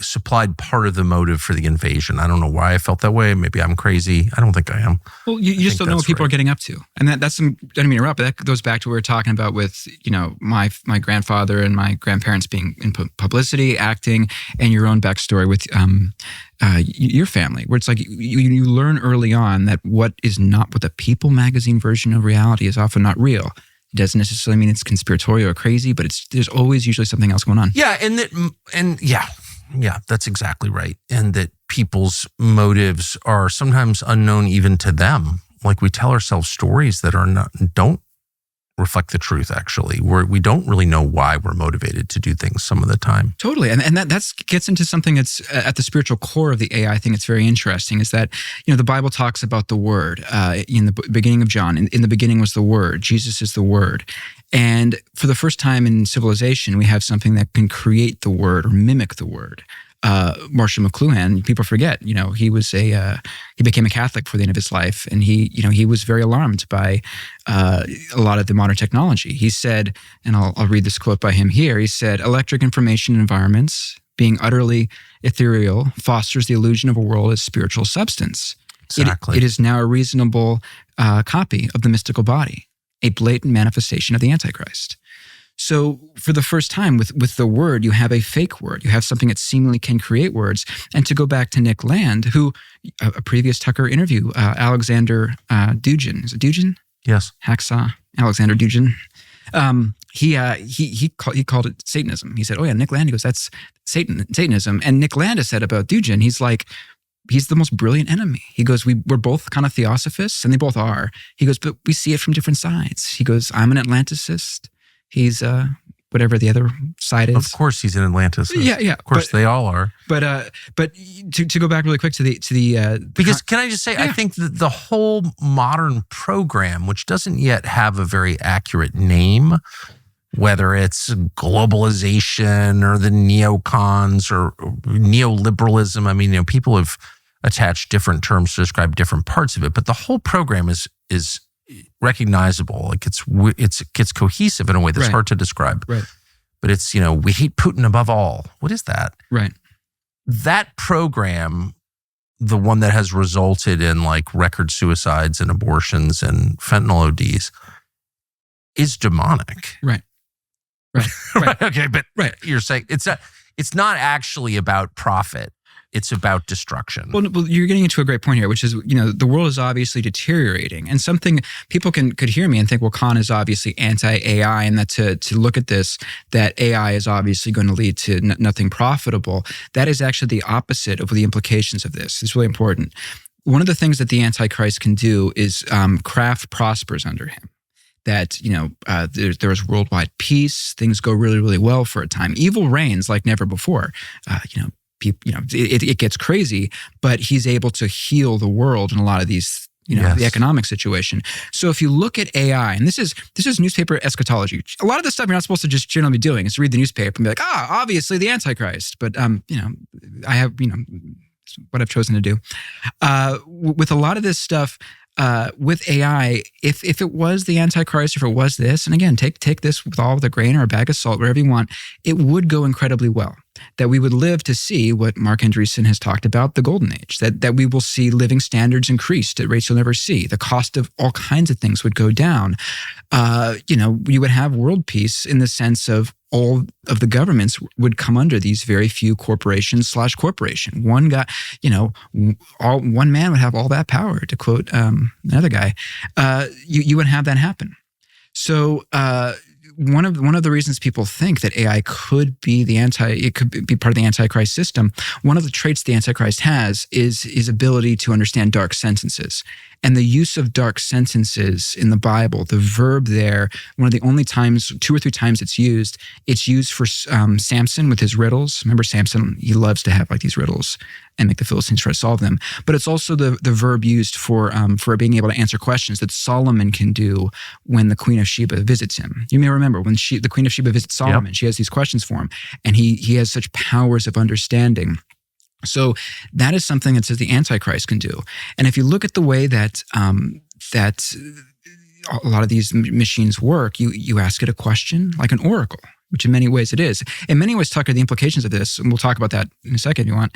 supplied part of the motive for the invasion. I don't know why I felt that way. Maybe I'm crazy. I don't think I am. Well, you just don't know what people are getting up to. And that's I don't mean to interrupt, but that goes back to what we were talking about with, my grandfather and my grandparents being in publicity, acting, and your own backstory with your family, where it's like you learn early on that what the People magazine version of reality is often not real. It doesn't necessarily mean it's conspiratorial or crazy, but there's always usually something else going on. Yeah, that's exactly right. And that people's motives are sometimes unknown even to them. Like we tell ourselves stories that don't reflect the truth, actually. We don't really know why we're motivated to do things some of the time. Totally. And that gets into something that's at the spiritual core of the AI thing. It's very interesting is that, the Bible talks about the Word in the beginning of John. In the beginning was the Word. Jesus is the Word. And for the first time in civilization, we have something that can create the Word or mimic the Word. Marshall McLuhan, people forget, he became a Catholic before the end of his life. And he was very alarmed by a lot of the modern technology. He said, and I'll read this quote by him here. He said, "Electric information environments, being utterly ethereal, fosters the illusion of a world as spiritual substance. Exactly. It is now a reasonable copy of the mystical body, a blatant manifestation of the Antichrist." So for the first time with the Word, you have a fake word. You have something that seemingly can create words. And to go back to Nick Land, who a previous Tucker interview, Alexander Dugin, is it Dugin? Yes. Hacksaw, Alexander Dugin. He called it Satanism. He said, "Oh yeah, Nick Land." He goes, "That's Satanism." And Nick Land has said about Dugin, he's the most brilliant enemy. He goes, we're both kind of theosophists, and they both are. He goes, but we see it from different sides. He goes, I'm an Atlanticist. He's whatever the other side is. Of course, he's an Atlanticist. Yeah. Of course, they all are. But to go back really quick to the because can I just say, I think that the whole modern program, which doesn't yet have a very accurate name, whether it's globalization or the neocons or neoliberalism, I mean, people have attached different terms to describe different parts of it, but the whole program is recognizable. Like it's cohesive in a way that's hard to describe. Right. But it's, we hate Putin above all. What is that? Right. That program, the one that has resulted in like record suicides and abortions and fentanyl ODs, is demonic. Right. Right. Okay, but you're saying it's not actually about profit. It's about destruction. Well, you're getting into a great point here, which is, the world is obviously deteriorating. And something people could hear me and think, well, Khan is obviously anti-AI, and that to look at this, that AI is obviously going to lead to nothing profitable. That is actually the opposite of the implications of this. It's really important. One of the things that the Antichrist can do is craft prospers under him. That, there's worldwide peace. Things go really, really well for a time. Evil reigns like never before. It gets crazy, but he's able to heal the world in a lot of these, the economic situation. So if you look at AI, and this is newspaper eschatology. A lot of the stuff you're not supposed to just generally be doing is read the newspaper and be like, obviously the Antichrist. But I have what I've chosen to do with a lot of this stuff. With AI, if it was the Antichrist, if it was this, and again, take this with all the grain or a bag of salt, wherever you want, it would go incredibly well. That we would live to see what Mark Andreessen has talked about, the golden age, that we will see living standards increased at rates you'll never see. The cost of all kinds of things would go down. You would have world peace in the sense of all of the governments would come under these very few corporations / corporation. One guy, one man would have all that power, to quote another guy. You would have that happen. So one of the reasons people think that AI could be part of the Antichrist system, one of the traits the Antichrist has is his ability to understand dark sentences. And the use of dark sentences in the Bible, the verb there, one of the only times, 2 or 3 times it's used for Samson with his riddles. Remember Samson, he loves to have like these riddles and make the Philistines try to solve them. But it's also the verb used for being able to answer questions that Solomon can do when the Queen of Sheba visits him. You may remember when the Queen of Sheba visits Solomon, she has these questions for him, and he has such powers of understanding. So that is something that says the Antichrist can do. And if you look at the way that a lot of these machines work, you ask it a question like an oracle, which in many ways it is. In many ways, Tucker, the implications of this, and we'll talk about that in a second if you want,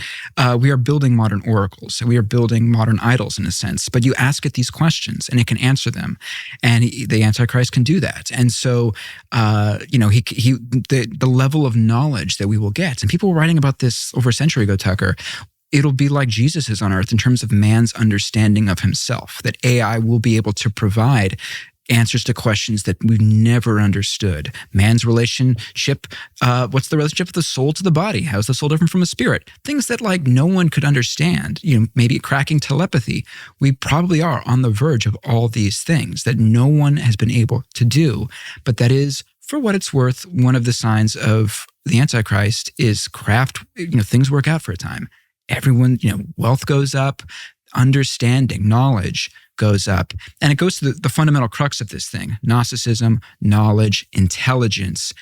we are building modern oracles. So we are building modern idols in a sense, but you ask it these questions and it can answer them. And the Antichrist can do that. And so, the level of knowledge that we will get, and people were writing about this over a century ago, Tucker, it'll be like Jesus is on earth in terms of man's understanding of himself, that AI will be able to provide answers to questions that we've never understood. Man's relationship, what's the relationship of the soul to the body? How's the soul different from a spirit? Things that like no one could understand, maybe cracking telepathy. We probably are on the verge of all these things that no one has been able to do. But that is, for what it's worth, one of the signs of the Antichrist is craft, things work out for a time. Everyone, wealth goes up, understanding, knowledge goes up. And it goes to the fundamental crux of this thing: Gnosticism, knowledge, intelligence.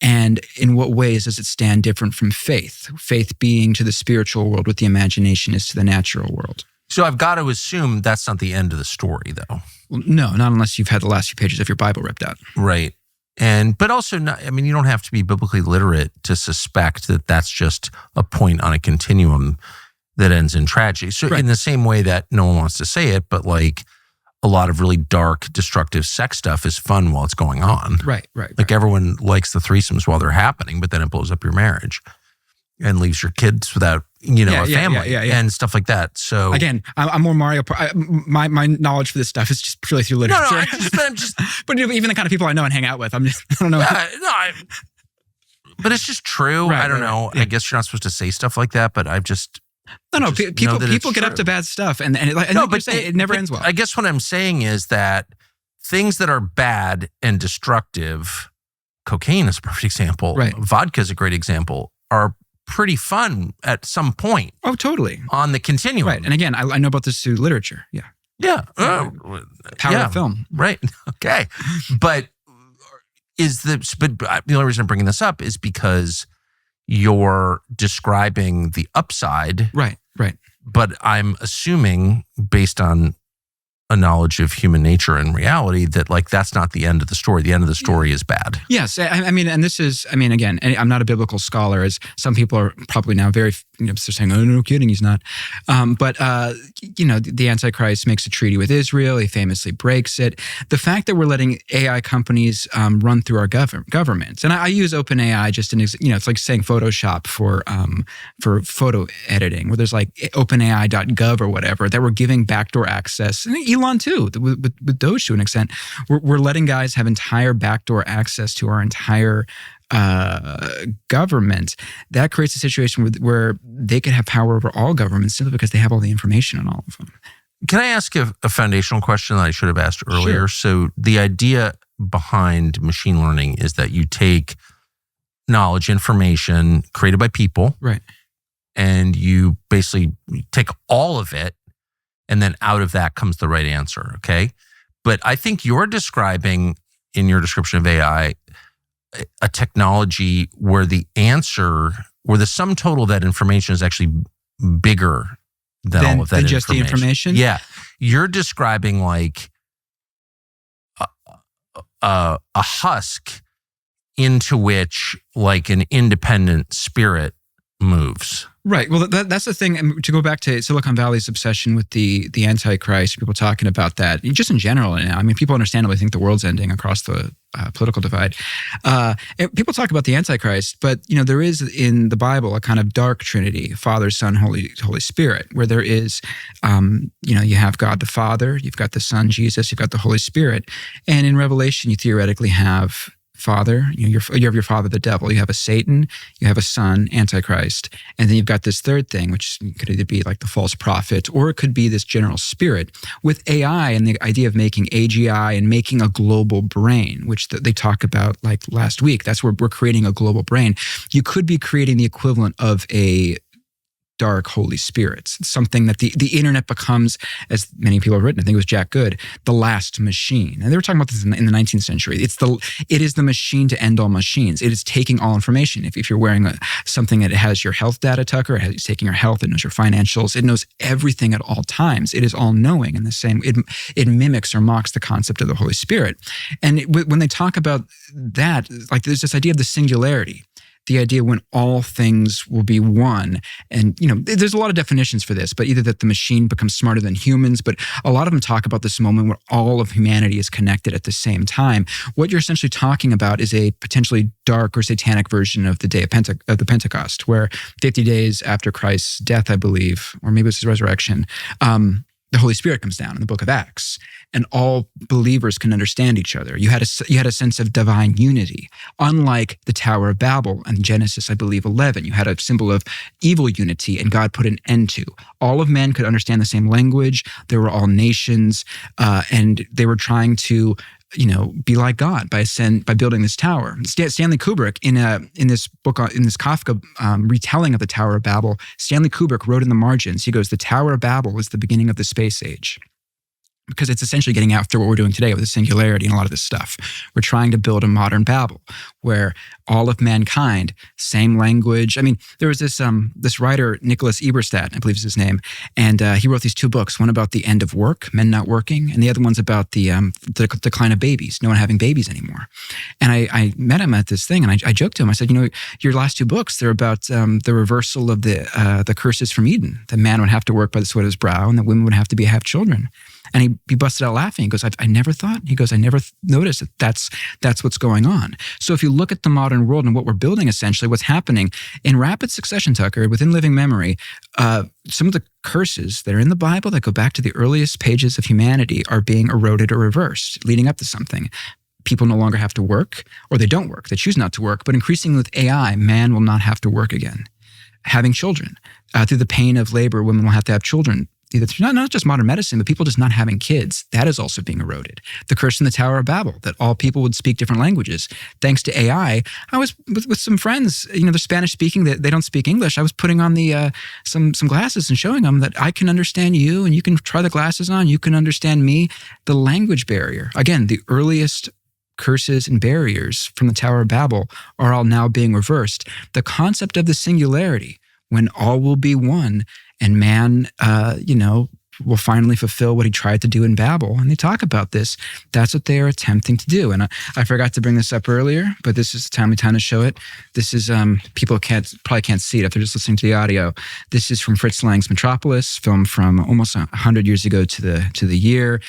And in what ways does it stand different from faith? Faith being to the spiritual world what the imagination is to the natural world. So I've got to assume that's not the end of the story, though. Well, no, not unless you've had the last few pages of your Bible ripped out. Right. But also, you don't have to be biblically literate to suspect that that's just a point on a continuum that ends in tragedy. So Right. in the same way that no one wants to say it, but like a lot of really dark, destructive sex stuff is fun while it's going on. Right. Like everyone likes the threesomes while they're happening, but then it blows up your marriage and leaves your kids without, a family and stuff like that. So again, I'm more Mario. My knowledge for this stuff is just purely through literature. I'm just But even the kind of people I know and hang out with, I don't know. but it's just true. Right, I don't right, know. yeah. I guess you're not supposed to say stuff like that, but I've just No, just know people that it's get up true. to bad stuff, and it never ends well. I guess what I'm saying is that things that are bad and destructive, cocaine is a perfect example. Right. Vodka is a great example. Are pretty fun at some point Oh, totally. on the continuum. Right. And again, I know about this through literature. Yeah. Yeah. Power yeah. of film. Right. Okay. But the only reason I'm bringing this up is because you're describing the upside, Right. but I'm assuming based on a knowledge of human nature and reality that like that's not the end of the story. The end of the story is bad. Yes. And this is, again, I'm not a biblical scholar, as some people are probably now very, they're saying, oh, no kidding, he's not. But the Antichrist makes a treaty with Israel. He famously breaks it. The fact that we're letting AI companies run through our governments, and I use OpenAI just it's like saying Photoshop for photo editing, where there's like OpenAI.gov or whatever, that we're giving backdoor access. And Elon too, with Doge to an extent. We're letting guys have entire backdoor access to our entire government. That creates a situation where they could have power over all governments simply because they have all the information on all of them. Can I ask a foundational question that I should have asked earlier? Sure. So the idea behind machine learning is that you take knowledge, information created by people, Right. and you basically take all of it, and then out of that comes the right answer, okay? But I think you're describing, in your description of AI, a technology where the sum total of that information is actually bigger than all of that than just the information? Yeah. You're describing like a husk into which like an independent spirit moves. Right. Well, that's the thing. And to go back to Silicon Valley's obsession with the Antichrist, people talking about that, just in general. People understandably think the world's ending across the political divide. People talk about the Antichrist, but there is in the Bible a kind of dark Trinity: Father, Son, Holy Spirit, where there is, you have God the Father, you've got the Son Jesus, you've got the Holy Spirit, and in Revelation you theoretically have Father, you have your father, the devil. You have a Satan, you have a son, Antichrist, and then you've got this third thing, which could either be like the false prophet, or it could be this general spirit. With AI and the idea of making AGI and making a global brain, which they talk about like last week, that's where we're creating a global brain. You could be creating the equivalent of a dark Holy Spirits, something that the internet becomes, as many people have written, I think it was Jack Good, the last machine. And they were talking about this in the 19th century. It is the machine to end all machines. It is taking all information. If you're wearing something that has your health data, Tucker, it's taking your health, it knows your financials, it knows everything at all times. It is all knowing in the same, it mimics or mocks the concept of the Holy Spirit. And when they talk about that, like there's this idea of the singularity. The idea when all things will be one. And, there's a lot of definitions for this, but either that the machine becomes smarter than humans, but a lot of them talk about this moment where all of humanity is connected at the same time. What you're essentially talking about is a potentially dark or satanic version of the day of the Pentecost, where 50 days after Christ's death, I believe, or maybe it's his resurrection, the Holy Spirit comes down in the book of Acts, and all believers can understand each other. You had a sense of divine unity, unlike the Tower of Babel in Genesis, I believe, 11. You had a symbol of evil unity, and God put an end to. All of men could understand the same language. They were all nations, and they were trying to be like God by building this tower. Stanley Kubrick, in this book, in this Kafka retelling of the Tower of Babel, Stanley Kubrick wrote in the margins, he goes, "The Tower of Babel was the beginning of the space age." Because it's essentially getting after what we're doing today with the singularity and a lot of this stuff. We're trying to build a modern Babel where all of mankind, same language. I mean, there was this writer, Nicholas Eberstadt, I believe is his name, and he wrote these two books, one about the end of work, men not working, and the other one's about the decline of babies, no one having babies anymore. And I met him at this thing, and I joked to him, I said, your last two books, they're about the reversal of the curses from Eden. The man would have to work by the sweat of his brow, and the women would have to have children. And he busted out laughing. He goes, I never thought. He goes, I never noticed that that's what's going on. So if you look at the modern world and what we're building, essentially what's happening in rapid succession, Tucker, within living memory, some of the curses that are in the Bible that go back to the earliest pages of humanity are being eroded or reversed, leading up to something. People no longer have to work, or they don't work. They choose not to work. But increasingly with AI, man will not have to work again. Having children. Through the pain of labor, women will have to have children. Not just modern medicine, but people just not having kids. That is also being eroded. The curse in the Tower of Babel, that all people would speak different languages. Thanks to AI, I was with some friends, they're Spanish speaking, they don't speak English. I was putting on the some glasses and showing them that I can understand you, and you can try the glasses on, you can understand me. The language barrier, again, the earliest curses and barriers from the Tower of Babel are all now being reversed. The concept of the singularity, when all will be one, and man, will finally fulfill what he tried to do in Babel. And they talk about this. That's what they are attempting to do. And I forgot to bring this up earlier, but this is the timely time to show it. This is, people probably can't see it if they're just listening to the audio. This is from Fritz Lang's Metropolis, filmed from almost 100 years ago to the year.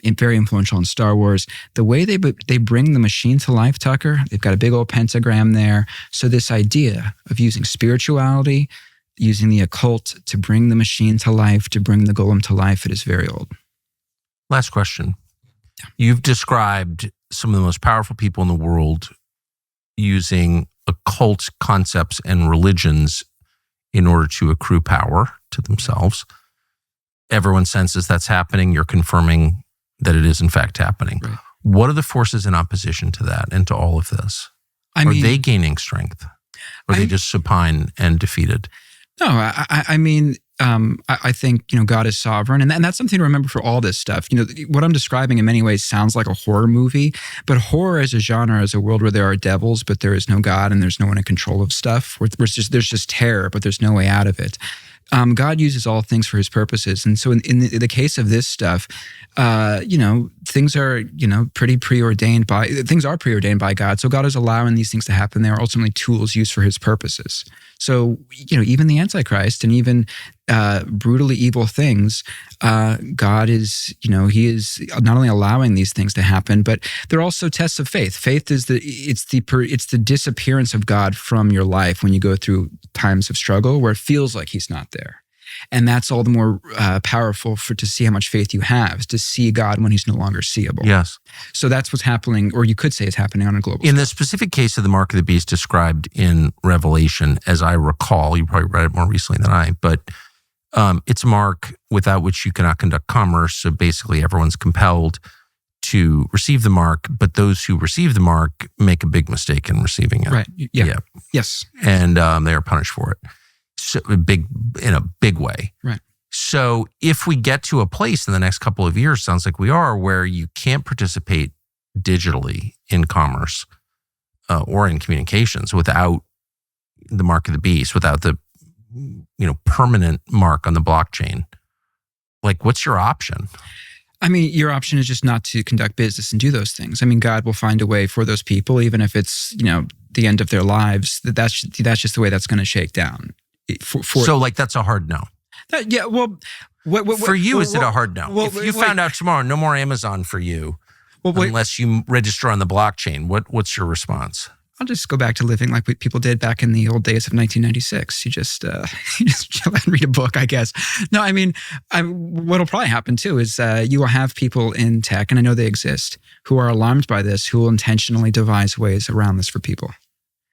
Very influential in Star Wars. The way they bring the machine to life, Tucker, they've got a big old pentagram there. So this idea of using spirituality, using the occult to bring the machine to life, to bring the golem to life, it is very old. Last question. Yeah. You've described some of the most powerful people in the world using occult concepts and religions in order to accrue power to themselves. Everyone senses that's happening. You're confirming that it is in fact happening. Right. What are the forces in opposition to that and to all of this? Are they gaining strength? Or are they just supine and defeated? No, I think, God is sovereign. And that's something to remember for all this stuff. What I'm describing in many ways sounds like a horror movie, but horror as a genre is a world where there are devils, but there is no God and there's no one in control of stuff. There's just terror, but there's no way out of it. God uses all things for his purposes. And so in the case of this stuff, things are, pretty preordained things are preordained by God. So God is allowing these things to happen. They are ultimately tools used for his purposes. So, even the Antichrist and even brutally evil things, God is, he is not only allowing these things to happen, but they're also tests of faith. Faith is it's the disappearance of God from your life when you go through times of struggle where it feels like he's not there. And that's all the more powerful to see how much faith you have, is to see God when he's no longer seeable. Yes. So that's what's happening, or you could say is happening on a global scale. In the specific case of the mark of the beast described in Revelation, as I recall, you probably read it more recently than I, but it's a mark without which you cannot conduct commerce. So basically everyone's compelled to receive the mark, but those who receive the mark make a big mistake in receiving it. Right. Yeah. Yes. And they are punished for it. So in a big way. Right. So if we get to a place in the next couple of years, sounds like we are, where you can't participate digitally in commerce or in communications without the mark of the beast, without the permanent mark on the blockchain, like what's your option? Your option is just not to conduct business and do those things. God will find a way for those people, even if it's the end of their lives. That's just the way that's going to shake down. So that's a hard no. Yeah. Well, for you, is it a hard no? If you found out tomorrow, no more Amazon for you, unless you register on the blockchain, what's your response? I'll just go back to living like what people did back in the old days of 1996. You just chill and read a book, I guess. No, I mean, what'll probably happen too is you will have people in tech, and I know they exist, who are alarmed by this, who will intentionally devise ways around this for people.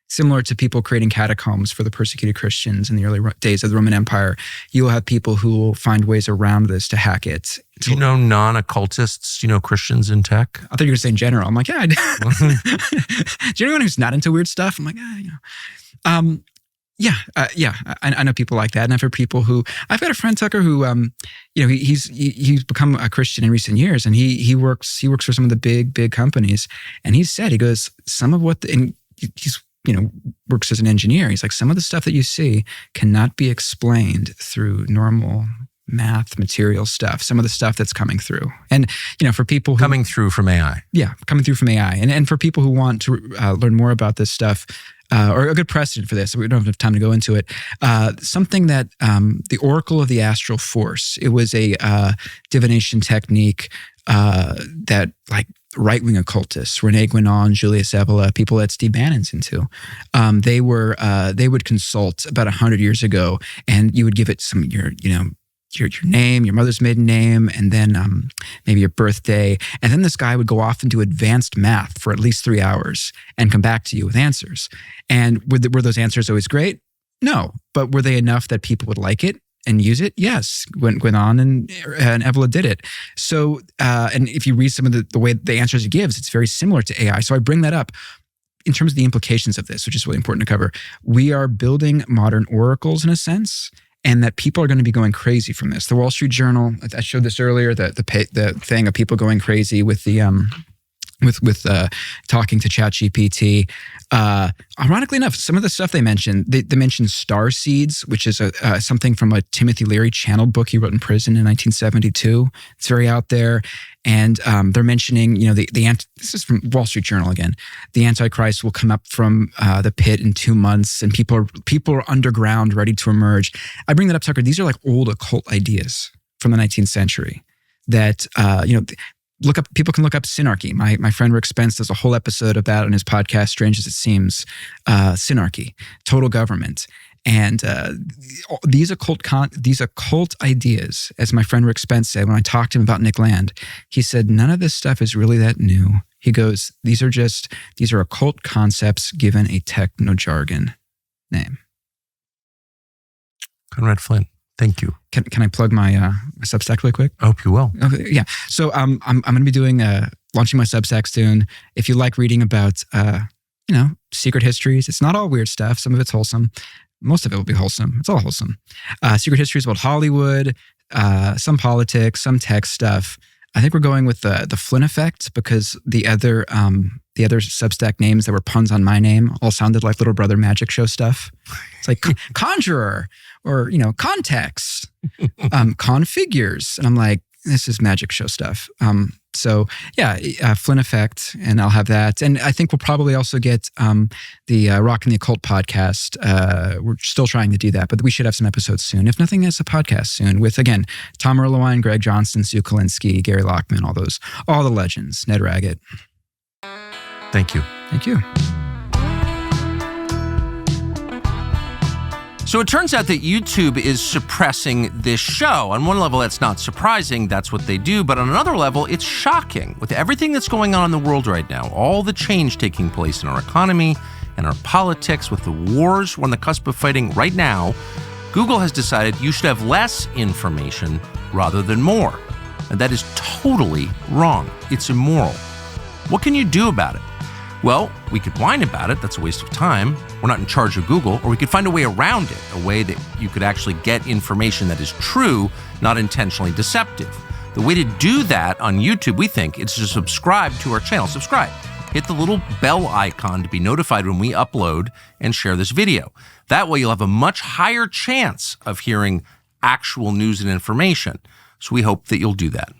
Similar to people creating catacombs for the persecuted Christians in the early days of the Roman Empire, you will have people who will find ways around this to hack it. Do you know non-occultists? Do you know Christians in tech? I thought you were going to say in general. I'm like, yeah. Do you know anyone who's not into weird stuff? I'm like, I know people like that. And I've heard people who, I've got a friend, Tucker, who, he's become a Christian in recent years, and he works for some of the big companies. And he goes, some of what, and he's, works as an engineer. He's like, some of the stuff that you see cannot be explained through normal math, material stuff, some of the stuff that's coming through. And, for people who... Coming through from AI. Yeah, coming through from AI. And for people who want to learn more about this stuff, or a good precedent for this, we don't have time to go into it, something that the Oracle of the Astral Force, it was a divination technique that right-wing occultists, Rene Guénon, Julius Evola, people that Steve Bannon's into, they would consult about 100 years ago, and you would give it some your name, your mother's maiden name, and then maybe your birthday. And then this guy would go off and do advanced math for at least 3 hours and come back to you with answers. And were those answers always great? No. But were they enough that people would like it and use it? Yes. Guénon and Evola did it. So, and if you read some of the way the answers he gives, it's very similar to AI. So I bring that up in terms of the implications of this, which is really important to cover. We are building modern oracles in a sense, and that people are going to be going crazy from this. The Wall Street Journal, I showed this earlier, the thing of people going crazy with the talking to ChatGPT. Ironically enough, some of the stuff they mentioned star seeds, which is something from a Timothy Leary channeled book he wrote in prison in 1972. It's very out there. And they're mentioning, this is from Wall Street Journal again, the Antichrist will come up from the pit in 2 months, and people are underground ready to emerge. I bring that up, Tucker. These are like old occult ideas from the 19th century that, people can look up Synarchy. My friend Rick Spence does a whole episode of that on his podcast, Strange as It Seems, Synarchy, total government. And these occult ideas, as my friend Rick Spence said, when I talked to him about Nick Land, he said, none of this stuff is really that new. He goes, these are occult concepts given a techno-jargon name. Conrad Flynn, thank you. Can I plug my Substack really quick? I hope you will. Okay, yeah. So I'm going to be doing launching my Substack soon. If you like reading about secret histories, it's not all weird stuff. Some of it's wholesome. Most of it will be wholesome. It's all wholesome. Secret histories about Hollywood, some politics, some tech stuff. I think we're going with the Flynn effect, because the other Substack names that were puns on my name all sounded like Little Brother magic show stuff. It's like Conjurer, or Context, Configures, and I'm like, this is magic show stuff. So yeah, Flynn effect, and I'll have that. And I think we'll probably also get the Rock and the Occult podcast. We're still trying to do that, but we should have some episodes soon. If nothing else, a podcast soon with, again, Tom Erlewine, Greg Johnston, Sue Kalinsky, Gary Lockman, all the legends, Ned Raggett. Thank you. Thank you. So it turns out that YouTube is suppressing this show. On one level, that's not surprising. That's what they do. But on another level, it's shocking. With everything that's going on in the world right now, all the change taking place in our economy and our politics, with the wars we're on the cusp of fighting right now, Google has decided you should have less information rather than more. And that is totally wrong. It's immoral. What can you do about it? Well, we could whine about it. That's a waste of time. We're not in charge of Google. Or we could find a way around it, a way that you could actually get information that is true, not intentionally deceptive. The way to do that on YouTube, we think, is to subscribe to our channel. Subscribe. Hit the little bell icon to be notified when we upload and share this video. That way you'll have a much higher chance of hearing actual news and information. So we hope that you'll do that.